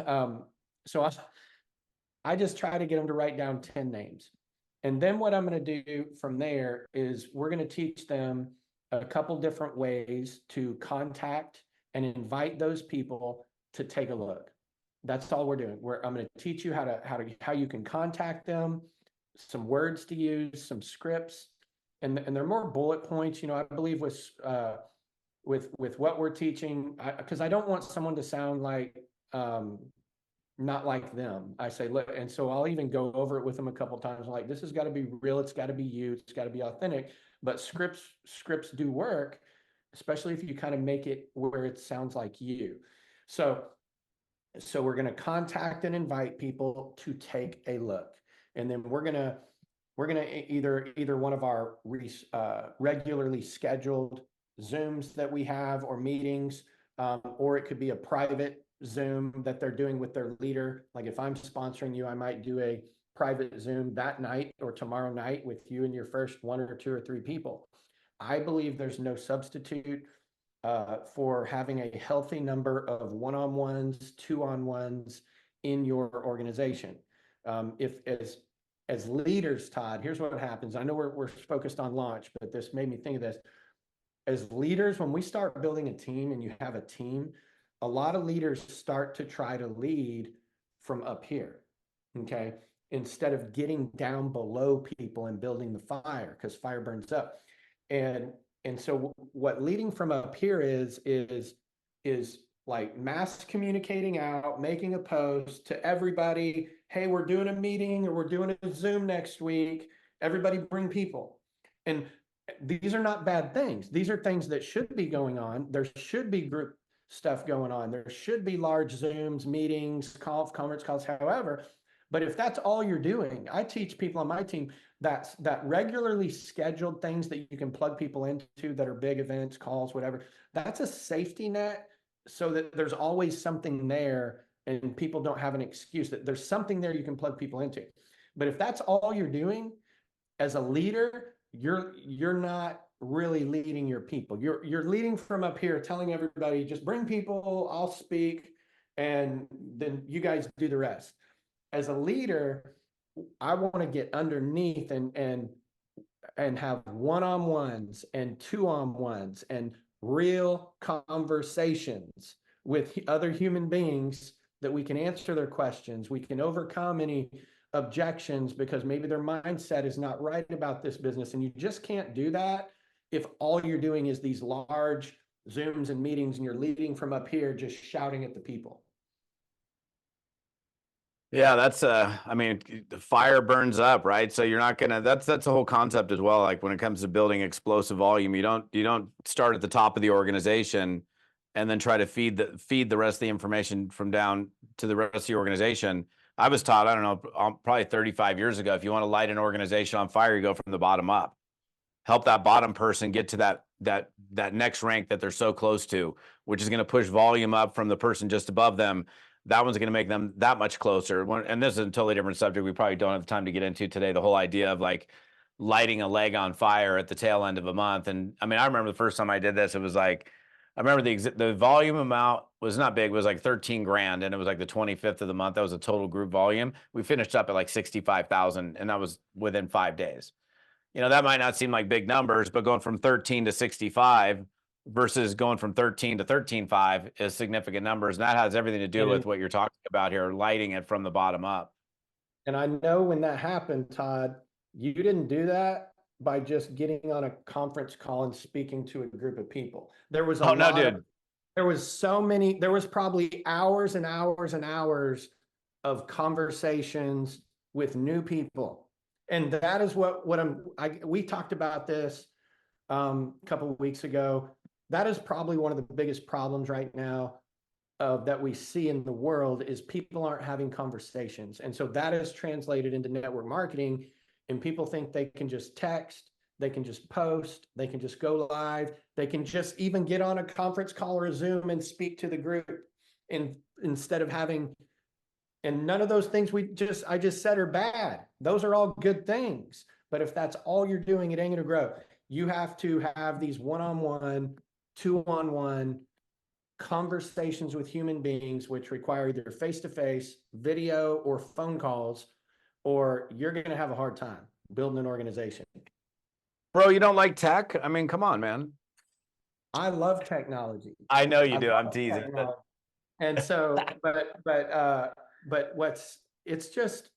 I just try to get them to write down 10 names. And then what I'm going to do from there is we're going to teach them a couple different ways to contact and invite those people to take a look. That's all we're doing. I'm going to teach you how you can contact them, some words to use, some scripts, and they're more bullet points. I believe with what we're teaching, because I don't want someone to sound like not like them. I say, look, and so I'll even go over it with them a couple times. Like, this has got to be real. It's got to be you. It's got to be authentic. But scripts do work, especially if you kind of make it where it sounds like you. So we're going to contact and invite people to take a look, and then we're going to either one of our regularly scheduled Zooms that we have or meetings, or it could be a private Zoom that they're doing with their leader. Like if I'm sponsoring you, I might do a private Zoom that night or tomorrow night with you and your first one or two or three people. I believe there's no substitute for having a healthy number of one-on-ones, two-on-ones in your organization. If as leaders, Todd, here's what happens. I know we're focused on launch, but this made me think of this. As leaders, when we start building a team and you have a team, a lot of leaders start to try to lead from up here, okay? Instead of getting down below people and building the fire, because fire burns up. And so what leading from up here is like mass communicating out, making a post to everybody, hey, we're doing a meeting or we're doing a Zoom next week. everybody bring people. And these are not bad things. These are things that should be going on. There should be group stuff going on. There should be large Zooms, meetings, conference calls, however. But if that's all you're doing, I teach people on my team that regularly scheduled things that you can plug people into that are big events, calls, whatever. That's a safety net so that there's always something there and people don't have an excuse, that there's something there you can plug people into. But if that's all you're doing as a leader, you're not really leading your people. You're leading from up here, telling everybody, just bring people, I'll speak, and then you guys do the rest. As a leader, I want to get underneath and have one-on-ones and two-on-ones and real conversations with other human beings that we can answer their questions. We can overcome any objections because maybe their mindset is not right about this business. And you just can't do that if all you're doing is these large Zooms and meetings and you're leading from up here, just shouting at the people. Yeah, that's I mean, the fire burns up, right? So you're not gonna, that's the whole concept as well. Like when it comes to building explosive volume, you don't start at the top of the organization and then try to feed the rest of the information from down to the rest of the organization. I was taught, I don't know, probably 35 years ago, if you want to light an organization on fire, you go from the bottom up. Help that bottom person get to that next rank that they're so close to, which is going to push volume up from the person just above them. That one's going to make them that much closer. And this is a totally different subject we probably don't have time to get into today, the whole idea of like lighting a leg on fire at the tail end of a month. And I mean, I remember the first time I did this, it was like, I remember the volume amount was not big, it was like 13 grand, and it was like the 25th of the month. That was a total group volume. We finished up at like 65,000, and that was within 5 days. You know, that might not seem like big numbers, but going from 13 to 65 versus going from 13 to 13.5 is significant numbers. And that has everything to do with what you're talking about here, lighting it from the bottom up. And I know when that happened, Todd, you didn't do that by just getting on a conference call and speaking to a group of people. There was there was probably hours and hours and hours of conversations with new people. And that is what we talked about this a couple of weeks ago. That is probably one of the biggest problems right now that we see in the world is people aren't having conversations. And so that is translated into network marketing, and people think they can just text, they can just post, they can just go live, they can just even get on a conference call or a Zoom and speak to the group instead of having, and none of those things I just said are bad. Those are all good things. But if that's all you're doing, it ain't gonna grow. You have to have these one-on-one, two-on-one conversations with human beings, which require either face-to-face, video, or phone calls, or you're going to have a hard time building an organization. Bro, you don't like tech? I mean, come on, man. I love technology. I know you do. I'm teasing. And so, but it's just,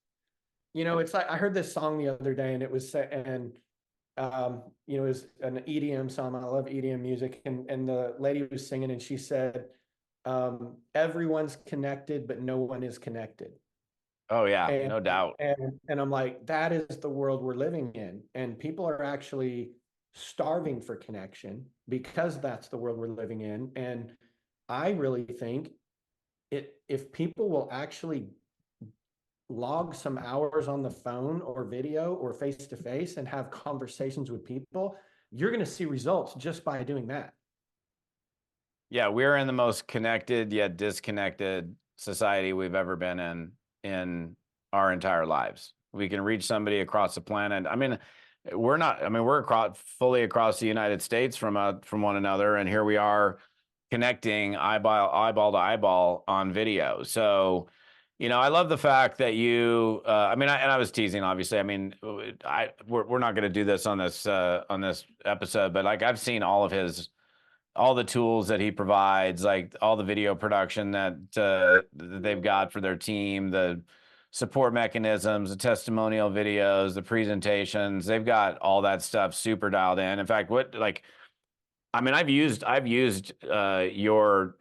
you know, it's like, I heard this song the other day and it was, you know, it was an EDM song. I love EDM music. And the lady was singing and she said, everyone's connected, but no one is connected. Oh yeah, no doubt. And I'm like, that is the world we're living in. And people are actually starving for connection because that's the world we're living in. And I really think if people will actually log some hours on the phone or video or face-to-face and have conversations with people, you're going to see results just by doing that. Yeah, we're in the most connected yet disconnected society we've ever been in our entire lives. We can reach somebody across the planet. I mean, we're fully across the United States from one another, and here we are connecting eyeball to eyeball on video. So, you know, I love the fact that you, I mean, and I was teasing, obviously. I mean, we're not going to do this on this episode, but like I've seen all the tools that he provides, like all the video production that they've got for their team, the support mechanisms, the testimonial videos, the presentations. They've got all that stuff super dialed in. In fact, I've used your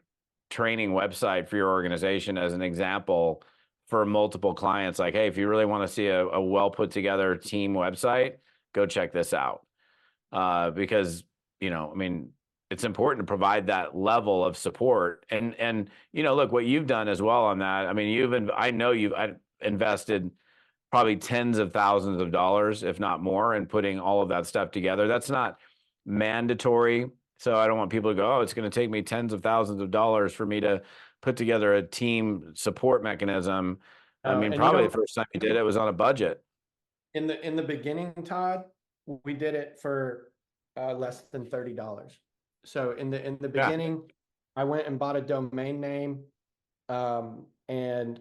training website for your organization as an example for multiple clients, like, hey, if you really want to see a well put together team website, go check this out. Because, I mean, it's important to provide that level of support. And, look, what you've done as well on that. I mean, I know you've invested probably tens of thousands of dollars, if not more, in putting all of that stuff together. That's not mandatory. So I don't want people to go, oh, it's going to take me tens of thousands of dollars for me to put together a team support mechanism. I mean, And probably the first time you did it was on a budget. in the beginning, Todd, we did it for less than $30. So in the Yeah. beginning, I went and bought a domain name, and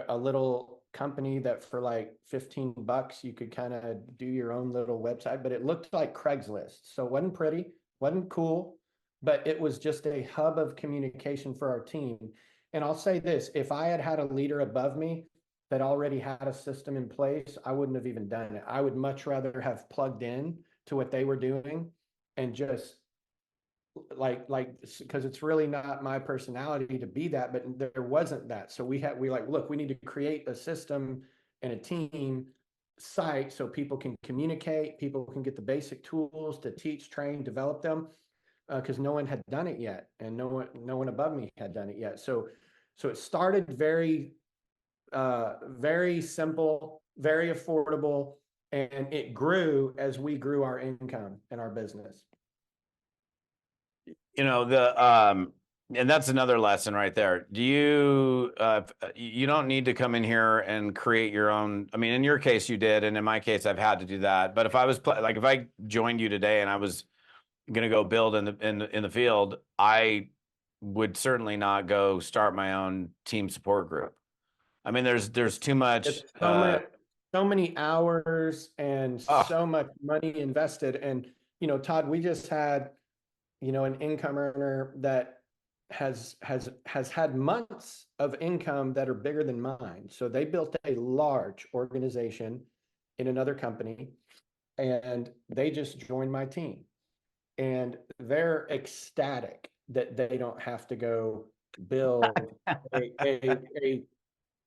a little company that for like $15 you could kind of do your own little website, but it looked like Craigslist. So it wasn't pretty, wasn't cool, but it was just a hub of communication for our team. And I'll say this, if I had had a leader above me that already had a system in place, I wouldn't have even done it. I would much rather have plugged in to what they were doing and just like because it's really not my personality to be that, but there wasn't that. So we like, look, we need to create a system and a team site so people can communicate, people can get the basic tools to teach, train, develop them, because no one had done it yet, and no one above me had done it yet. So it started very very simple, very affordable, and it grew as we grew our income and our business. And that's another lesson right there. You don't need to come in here and create your own. I mean, in your case you did, and in my case I've had to do that. But if I was like, if I joined you today and I was going to go build in the field, I would certainly not go start my own team support group. I mean, there's too much. It's so many hours and so much money invested. And, Todd, we just had, an income earner that has had months of income that are bigger than mine. So they built a large organization in another company, and they just joined my team. And they're ecstatic that they don't have to go build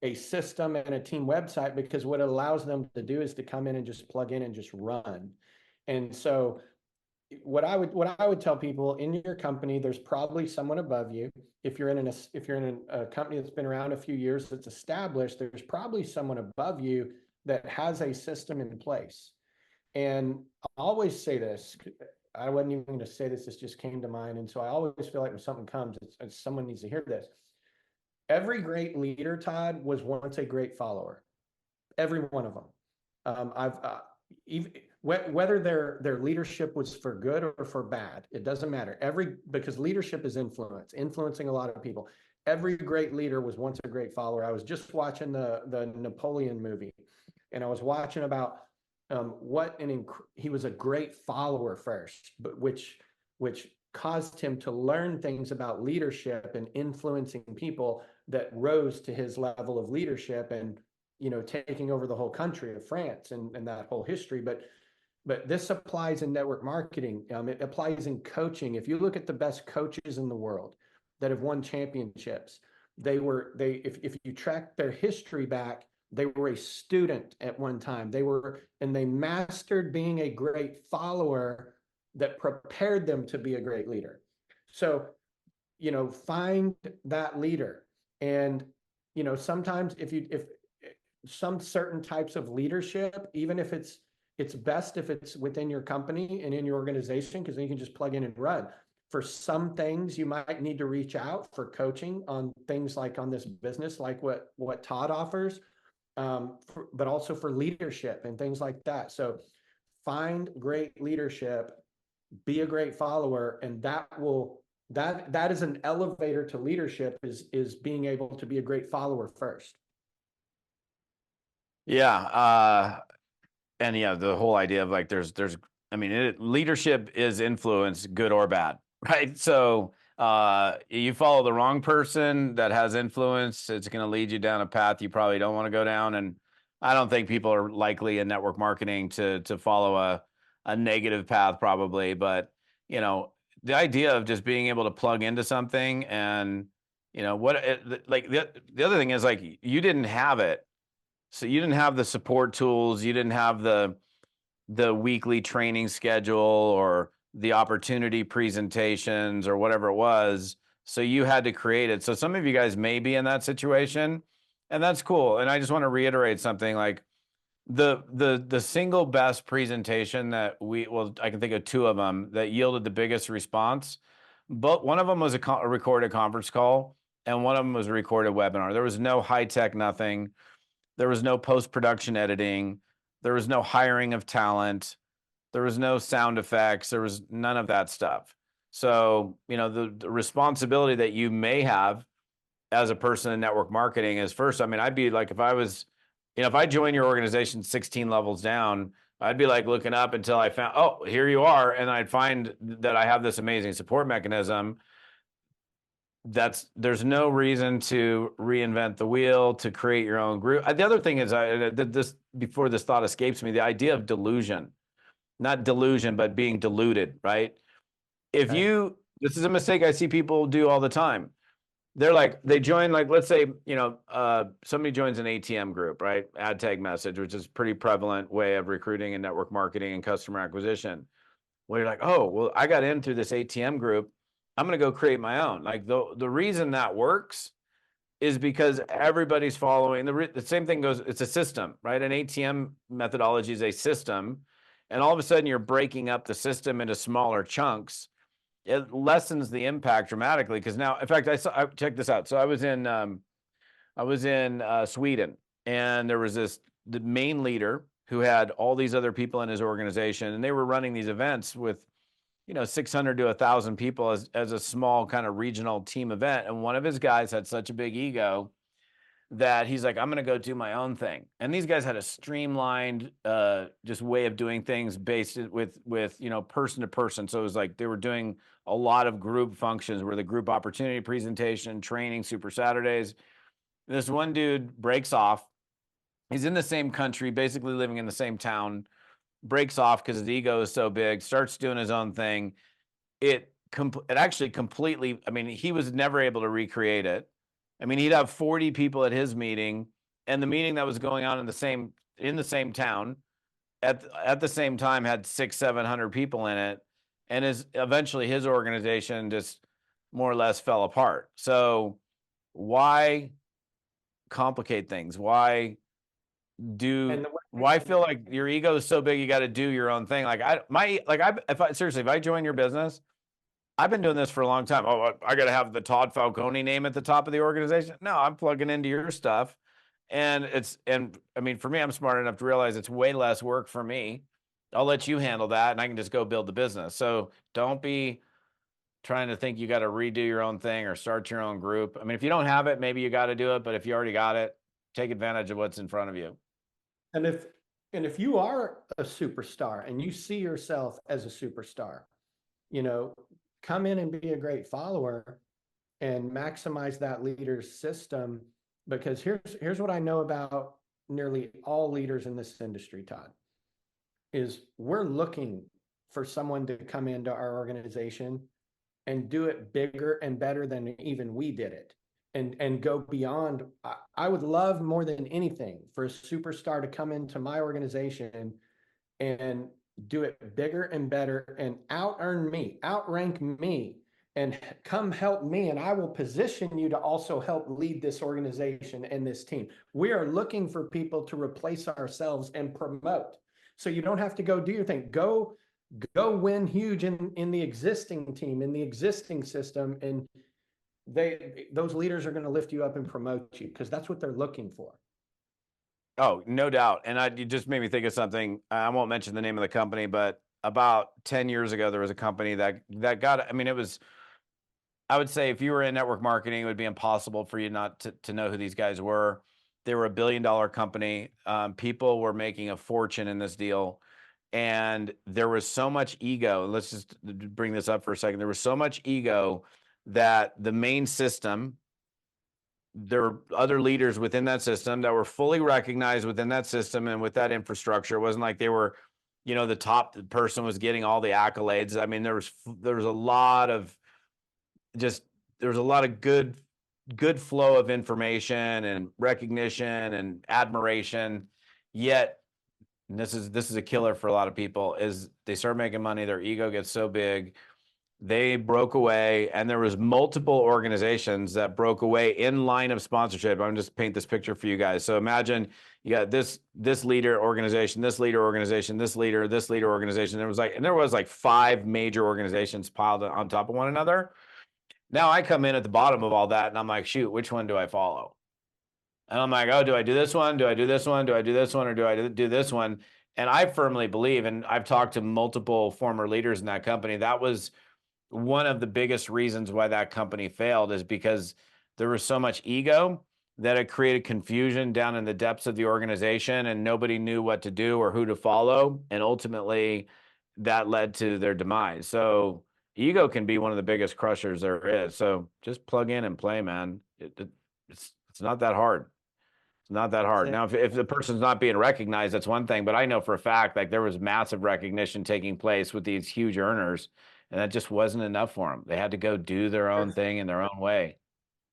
a system and a team website, because what it allows them to do is to come in and just plug in and just run. And so what I would tell people, in your company, there's probably someone above you. If you're in a company that's been around a few years, that's established, there's probably someone above you that has a system in place. And I always say this, I wasn't even going to say this, this just came to mind. And so I always feel like when something comes, someone needs to hear this. Every great leader, Todd, was once a great follower. Every one of them. Whether their leadership was for good or for bad, it doesn't matter. Because leadership is influencing a lot of people. Every great leader was once a great follower. I was just watching the Napoleon movie, and I was watching about he was a great follower first, but which caused him to learn things about leadership and influencing people that rose to his level of leadership, and taking over the whole country of France and that whole history. But this applies in network marketing. It applies in coaching. If you look at the best coaches in the world that have won championships, if you track their history back, they were a student at one time. They mastered being a great follower that prepared them to be a great leader. So, find that leader. And, sometimes if some certain types of leadership, even if it's best if it's within your company and in your organization, because then you can just plug in and run. For some things, you might need to reach out for coaching on things like on this business, like what Todd offers, but also for leadership and things like that. So find great leadership, be a great follower, and that is an elevator to leadership, is being able to be a great follower first. Yeah. And yeah, the whole idea of like, leadership is influence, good or bad, right? So you follow the wrong person that has influence, it's going to lead you down a path you probably don't want to go down. And I don't think people are likely in network marketing to follow a negative path, probably. But the idea of just being able to plug into something and You know, like the other thing is like you didn't have it. So you didn't have the support tools, you didn't have the weekly training schedule or the opportunity presentations or whatever it was. So you had to create it. So some of you guys may be in that situation, and that's cool. And I just want to reiterate something like the single best presentation that I can think of two of them that yielded the biggest response. But one of them was a recorded conference call, and one of them was a recorded webinar. There was no high tech, nothing. There was no post-production editing. There was no hiring of talent. There was no sound effects. There was none of that stuff. So, you know, the responsibility that you may have as a person in network marketing is first, I mean, I'd be like, if I was, you know, if I joined your organization 16 levels down, I'd be like looking up until I found, oh, here you are. And I'd find that I have this amazing support mechanism. There's no reason to reinvent the wheel, to create your own group. The other thing is, this before this thought escapes me, the idea of delusion, not delusion, but being deluded, right? If Right. this is a mistake I see people do all the time. They're like, they join, like, let's say, you know, somebody joins an ATM group, right? Ad tag message, which is a pretty prevalent way of recruiting and network marketing and customer acquisition. Where you're like, oh, well, I got in through this ATM group. I'm going to go create my own. Like the reason that works is because everybody's following the same thing goes. It's a system, right? An ATM methodology is a system. And all of a sudden you're breaking up the system into smaller chunks. It lessens the impact dramatically. Cause now, in fact, check this out. So I was in Sweden, and there was the main leader who had all these other people in his organization, and they were running these events with, you know, 600 to 1,000 people as a small kind of regional team event. And one of his guys had such a big ego that he's like, I'm going to go do my own thing. And these guys had a streamlined just way of doing things based with, you know, person to person. So it was like they were doing a lot of group functions where the group opportunity presentation, training, Super Saturdays. This one dude breaks off. He's in the same country, basically living in the same town, breaks off because his ego is so big, starts doing his own thing. It actually completely, I mean, he was never able to recreate it. I mean, he'd have 40 people at his meeting, and the meeting that was going on in the same town at the same time had 600-700 people in it, and eventually his organization just more or less fell apart. So why complicate things? Why And feel like your ego is so big you got to do your own thing? Like if I join your business, I've been doing this for a long time. Oh, I got to have the Todd Falcone name at the top of the organization. No, I'm plugging into your stuff. And I mean, for me, I'm smart enough to realize it's way less work for me. I'll let you handle that, and I can just go build the business. So don't be trying to think you got to redo your own thing or start your own group. I mean, if you don't have it, maybe you got to do it. But if you already got it, take advantage of what's in front of you. And if you are a superstar and you see yourself as a superstar, you know, come in and be a great follower and maximize that leader's system. Because here's what I know about nearly all leaders in this industry, Todd, is we're looking for someone to come into our organization and do it bigger and better than even we did it. And go beyond. I would love more than anything for a superstar to come into my organization and do it bigger and better and outrank me, and come help me. And I will position you to also help lead this organization and this team. We are looking for people to replace ourselves and promote. So you don't have to go do your thing. Go win huge in the existing team, in the existing system, and those leaders are going to lift you up and promote you because that's what they're looking for. Oh, no doubt. And you just made me think of something. I won't mention the name of the company, but about 10 years ago, there was a company that got, I mean, I would say if you were in network marketing, it would be impossible for you not to know who these guys were. They were $1 billion company. People were making a fortune in this deal. And there was so much ego. Let's just bring this up for a second. There was so much ego that the main system, there were other leaders within that system that were fully recognized within that system and with that infrastructure. It wasn't like they were, you know, the top person was getting all the accolades. I mean, there was a lot of good good flow of information and recognition and admiration. Yet, and this is a killer for a lot of people, is they start making money, their ego gets so big, they broke away, and there was multiple organizations that broke away in line of sponsorship. I'm just paint this picture for you guys. So imagine you got this leader organization, this leader organization, this leader organization. There was like 5 major organizations piled on top of one another. Now I come in at the bottom of all that, and I'm like, shoot, which one do I follow? And I'm like, oh, do I do this one? Do I do this one? Do I do this one? Or do I do this one? And I firmly believe, and I've talked to multiple former leaders in that company, that was one of the biggest reasons why that company failed, is because there was so much ego that it created confusion down in the depths of the organization, and nobody knew what to do or who to follow. And ultimately, that led to their demise. So ego can be one of the biggest crushers there is. So just plug in and play, man. It's not that hard. It's not that hard. Now, if the person's not being recognized, that's one thing. But I know for a fact, like, there was massive recognition taking place with these huge earners, and that just wasn't enough for them. They had to go do their own thing in their own way.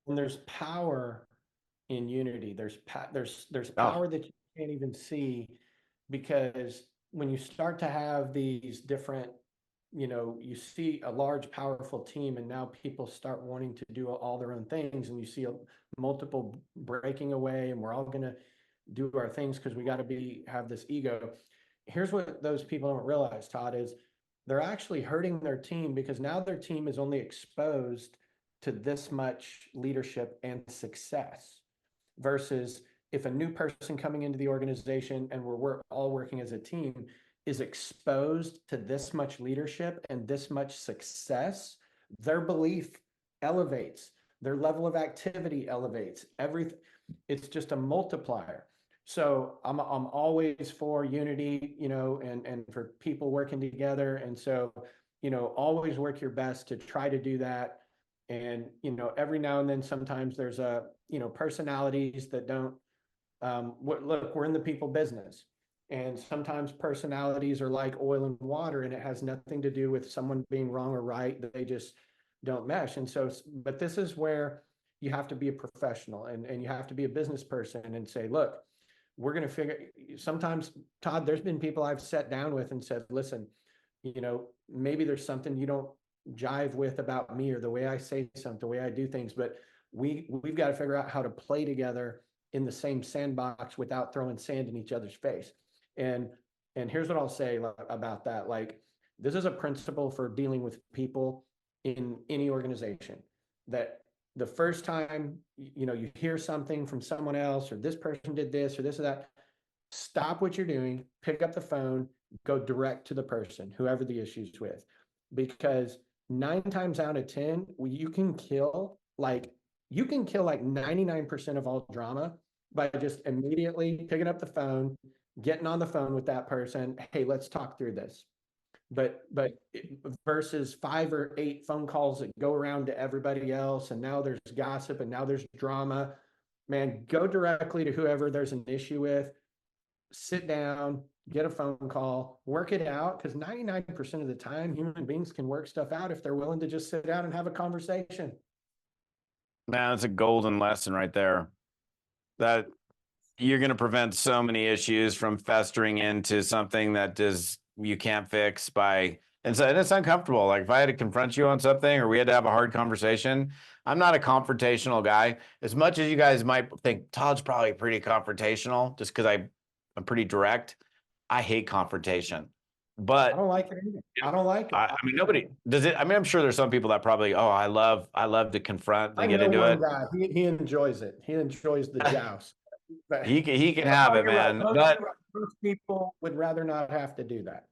And there's power in unity. There's Oh, power that you can't even see, because when you start to have these different, you see a large, powerful team, and now people start wanting to do all their own things, and you see multiple breaking away, and we're all going to do our things because we got to have this ego. Here's what those people don't realize, Todd, is they're actually hurting their team, because now their team is only exposed to this much leadership and success, versus if a new person coming into the organization, and we're all working as a team, is exposed to this much leadership and this much success, their belief elevates, their level of activity elevates, everything. It's just a multiplier. So I'm always for unity, and for people working together. And so, always work your best to try to do that. And, every now and then, sometimes there's personalities that don't, look, we're in the people business. And sometimes personalities are like oil and water, and it has nothing to do with someone being wrong or right. They just don't mesh. And so, but this is where you have to be a professional, and you have to be a business person and say, look, we're going to figure. Sometimes, Todd, there's been people I've sat down with and said, listen, maybe there's something you don't jive with about me, or the way I say something, the way I do things, but we've got to figure out how to play together in the same sandbox without throwing sand in each other's face. And here's what I'll say about that. Like, this is a principle for dealing with people in any organization, that the first time, you hear something from someone else, or this person did this or this or that, stop what you're doing, pick up the phone, go direct to the person, whoever the issue's with. Because 9 times out of 10, you can kill like 99% of all drama by just immediately picking up the phone, getting on the phone with that person. Hey, let's talk through this. But versus 5 or 8 phone calls that go around to everybody else, and now there's gossip, and now there's drama. Man, go directly to whoever there's an issue with, sit down, get a phone call, work it out, because 99% of the time, human beings can work stuff out if they're willing to just sit down and have a conversation. man, that's a golden lesson right there. That you're going to prevent so many issues from festering into something that you can't fix by. And so, and it's uncomfortable. Like, if I had to confront you on something, or we had to have a hard conversation, I'm not a confrontational guy. As much as you guys might think Todd's probably pretty confrontational, just because I'm pretty direct. I hate confrontation, but I don't like it either. I don't like it. I mean, nobody does it. I mean, I'm sure there's some people that probably, oh, I love to confront and get into one it. guy, he enjoys it. He enjoys the joust. But He can have it, man. But most people would rather not have to do that.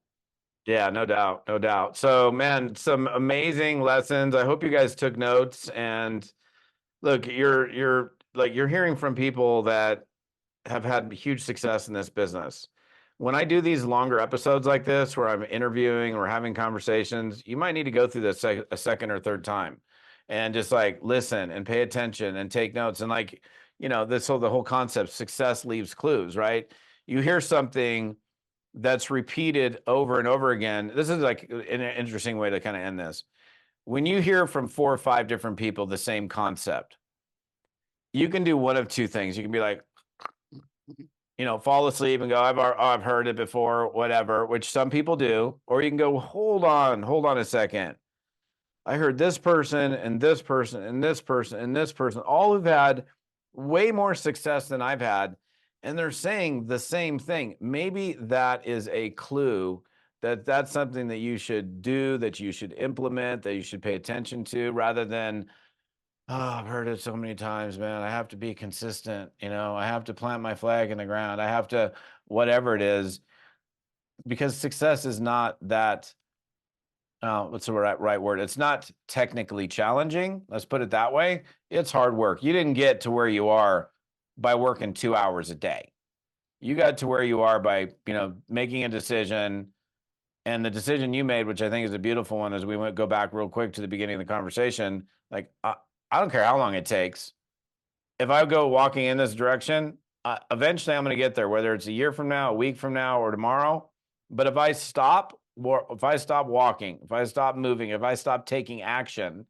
yeah, no doubt, no doubt. So, man, some amazing lessons. I hope you guys took notes. And look, you're hearing from people that have had huge success in this business. When I do these longer episodes like this, where I'm interviewing or having conversations, you might need to go through this a second or third time, and just like listen and pay attention and take notes. And like, the whole concept, success leaves clues, right? You hear something that's repeated over and over again. This is like an interesting way to kind of end this. When you hear from 4 or 5 different people the same concept, you can do one of two things. You can be like, fall asleep and go, I've heard it before, whatever, which some people do. Or you can go, hold on a second. I heard this person and this person and this person and this person, all who've had way more success than I've had. And they're saying the same thing. Maybe that is a clue that that's something that you should do, that you should implement, that you should pay attention to, rather than, oh, I've heard it so many times, man. I have to be consistent. I have to plant my flag in the ground. I have to, whatever it is, because success is not that. What's the right word? It's not technically challenging. Let's put it that way. It's hard work. You didn't get to where you are by working 2 hours a day. You got to where you are by, making a decision. And the decision you made, which I think is a beautiful one, as we go back real quick to the beginning of the conversation, like, I don't care how long it takes. If I go walking in this direction, eventually I'm going to get there, whether it's a year from now, a week from now, or tomorrow. But if I stop walking, if I stop moving, if I stop taking action,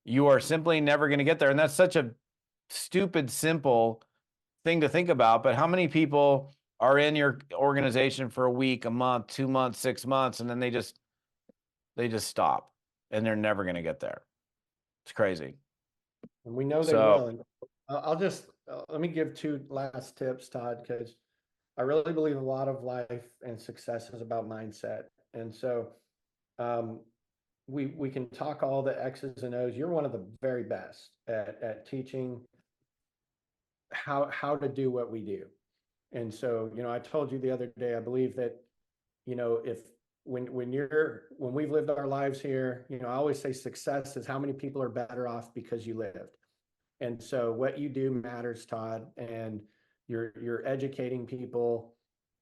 you are simply never going to get there. And that's such a stupid, simple thing to think about. But how many people are in your organization for a week, a month, 2 months, 6 months, and then they just stop, and they're never going to get there? It's crazy. And we know they will. And I'll just let me give two last tips, Todd, because I really believe a lot of life and success is about mindset. And so we can talk all the X's and O's. You're one of the very best at teaching how to do what we do. And so, I told you the other day, I believe that, if when we've lived our lives here, I always say success is how many people are better off because you lived. And so what you do matters, Todd, and you're educating people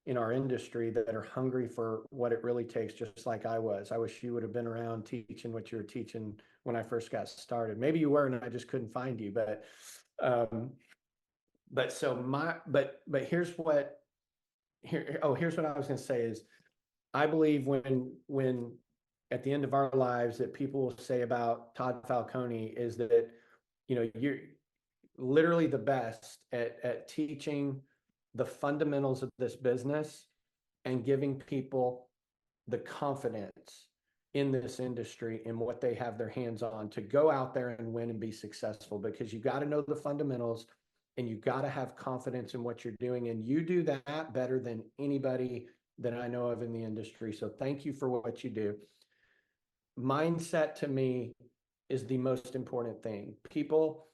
in our industry that are hungry for what it really takes, just like I was. I wish you would have been around teaching what you were teaching when I first got started. Maybe you were, and I just couldn't find you. But here's what here's what I was going to say is, I believe when at the end of our lives that people will say about Todd Falcone is that, you're literally the best at teaching the fundamentals of this business and giving people the confidence in this industry and what they have their hands on to go out there and win and be successful, because you got to know the fundamentals and you got to have confidence in what you're doing. And you do that better than anybody that I know of in the industry. So thank you for what you do. Mindset to me is the most important thing. People,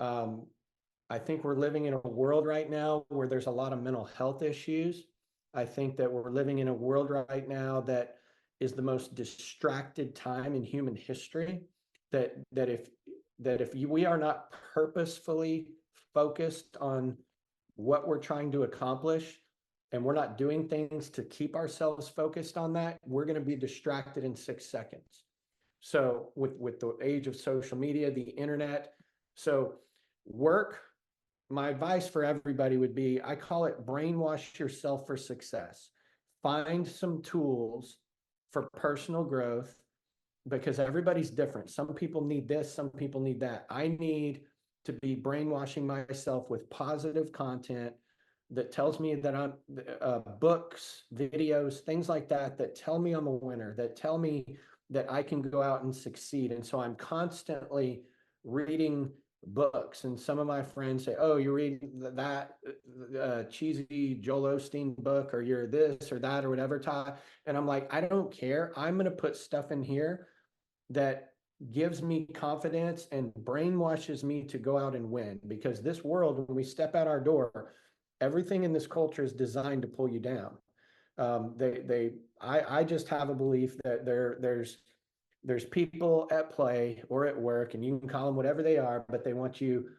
I think we're living in a world right now where there's a lot of mental health issues. I think that we're living in a world right now that is the most distracted time in human history. If we are not purposefully focused on what we're trying to accomplish, and we're not doing things to keep ourselves focused on that, we're going to be distracted in 6 seconds. So with the age of social media, the internet, so work. My advice for everybody would be, I call it brainwash yourself for success. Find some tools for personal growth, because everybody's different. Some people need this, some people need that. I need to be brainwashing myself with positive content that tells me that I'm books, videos, things like that tell me I'm a winner, that tell me that I can go out and succeed. And so I'm constantly reading books. And some of my friends say, oh, you're reading that cheesy Joel Osteen book, or you're this or that or whatever, Todd. And I'm like, I don't care. I'm going to put stuff in here that gives me confidence and brainwashes me to go out and win. Because this world, when we step out our door, everything in this culture is designed to pull you down. I just have a belief that there's people at play or at work, and you can call them whatever they are, but they want you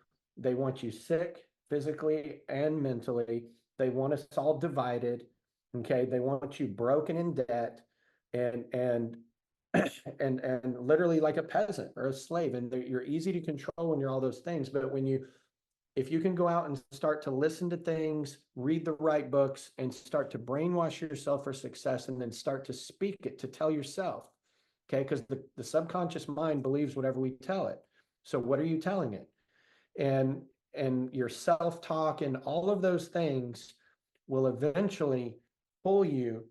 sick physically and mentally. They want us all divided. Okay. They want you broken in debt and literally like a peasant or a slave. And you're easy to control when you're all those things. But if you can go out and start to listen to things, read the right books, and start to brainwash yourself for success, and then start to speak it, to tell yourself, okay? Because the subconscious mind believes whatever we tell it. So what are you telling it? And and your self-talk and all of those things will eventually pull you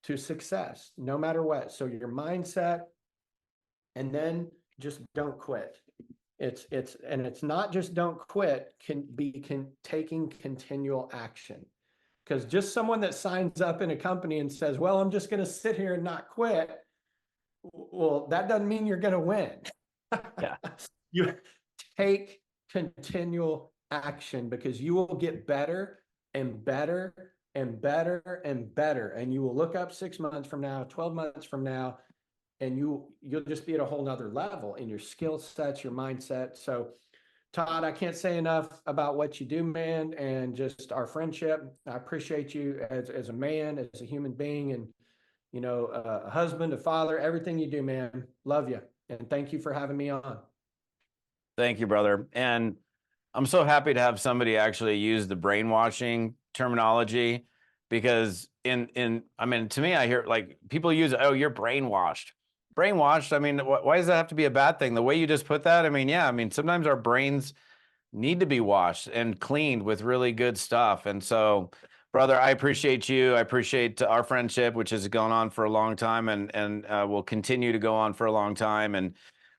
to success, no matter what. So your mindset, and then just don't quit. It's not just don't quit, taking continual action. Because just someone that signs up in a company and says, well, I'm just going to sit here and not quit, well, that doesn't mean you're going to win. Yeah. You take continual action, because you will get better and better and better and better. And you will look up 6 months from now, 12 months from now, and you'll just be at a whole nother level in your skill sets, your mindset. So Todd, I can't say enough about what you do, man, and just our friendship. I appreciate you as a man, as a human being, and a husband, a father, everything you do, man. Love you, and thank you for having me on. Thank you, brother. And I'm so happy to have somebody actually use the brainwashing terminology, because I mean, to me, I hear like people use, oh, you're brainwashed. Brainwashed. I mean, why does that have to be a bad thing? The way you just put that, I mean, yeah, I mean, sometimes our brains need to be washed and cleaned with really good stuff. And so, brother, I appreciate you. I appreciate our friendship, which has gone on for a long time, and will continue to go on for a long time. And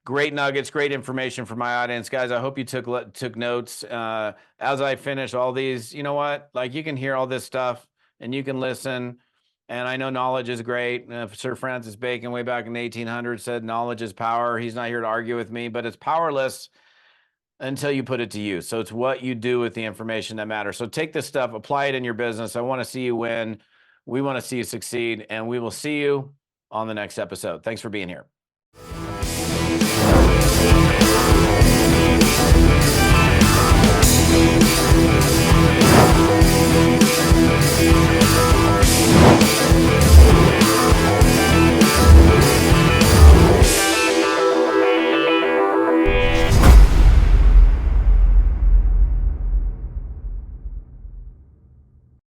great nuggets, great information for my audience, guys. I hope you took notes as I finish all these. You know what? Like, you can hear all this stuff and you can listen. And I know knowledge is great. Sir Francis Bacon, way back in the 1800s, said knowledge is power. He's not here to argue with me, but it's powerless until you put it to use. So it's what you do with the information that matters. So take this stuff, apply it in your business. I want to see you win. We want to see you succeed, and we will see you on the next episode. Thanks for being here.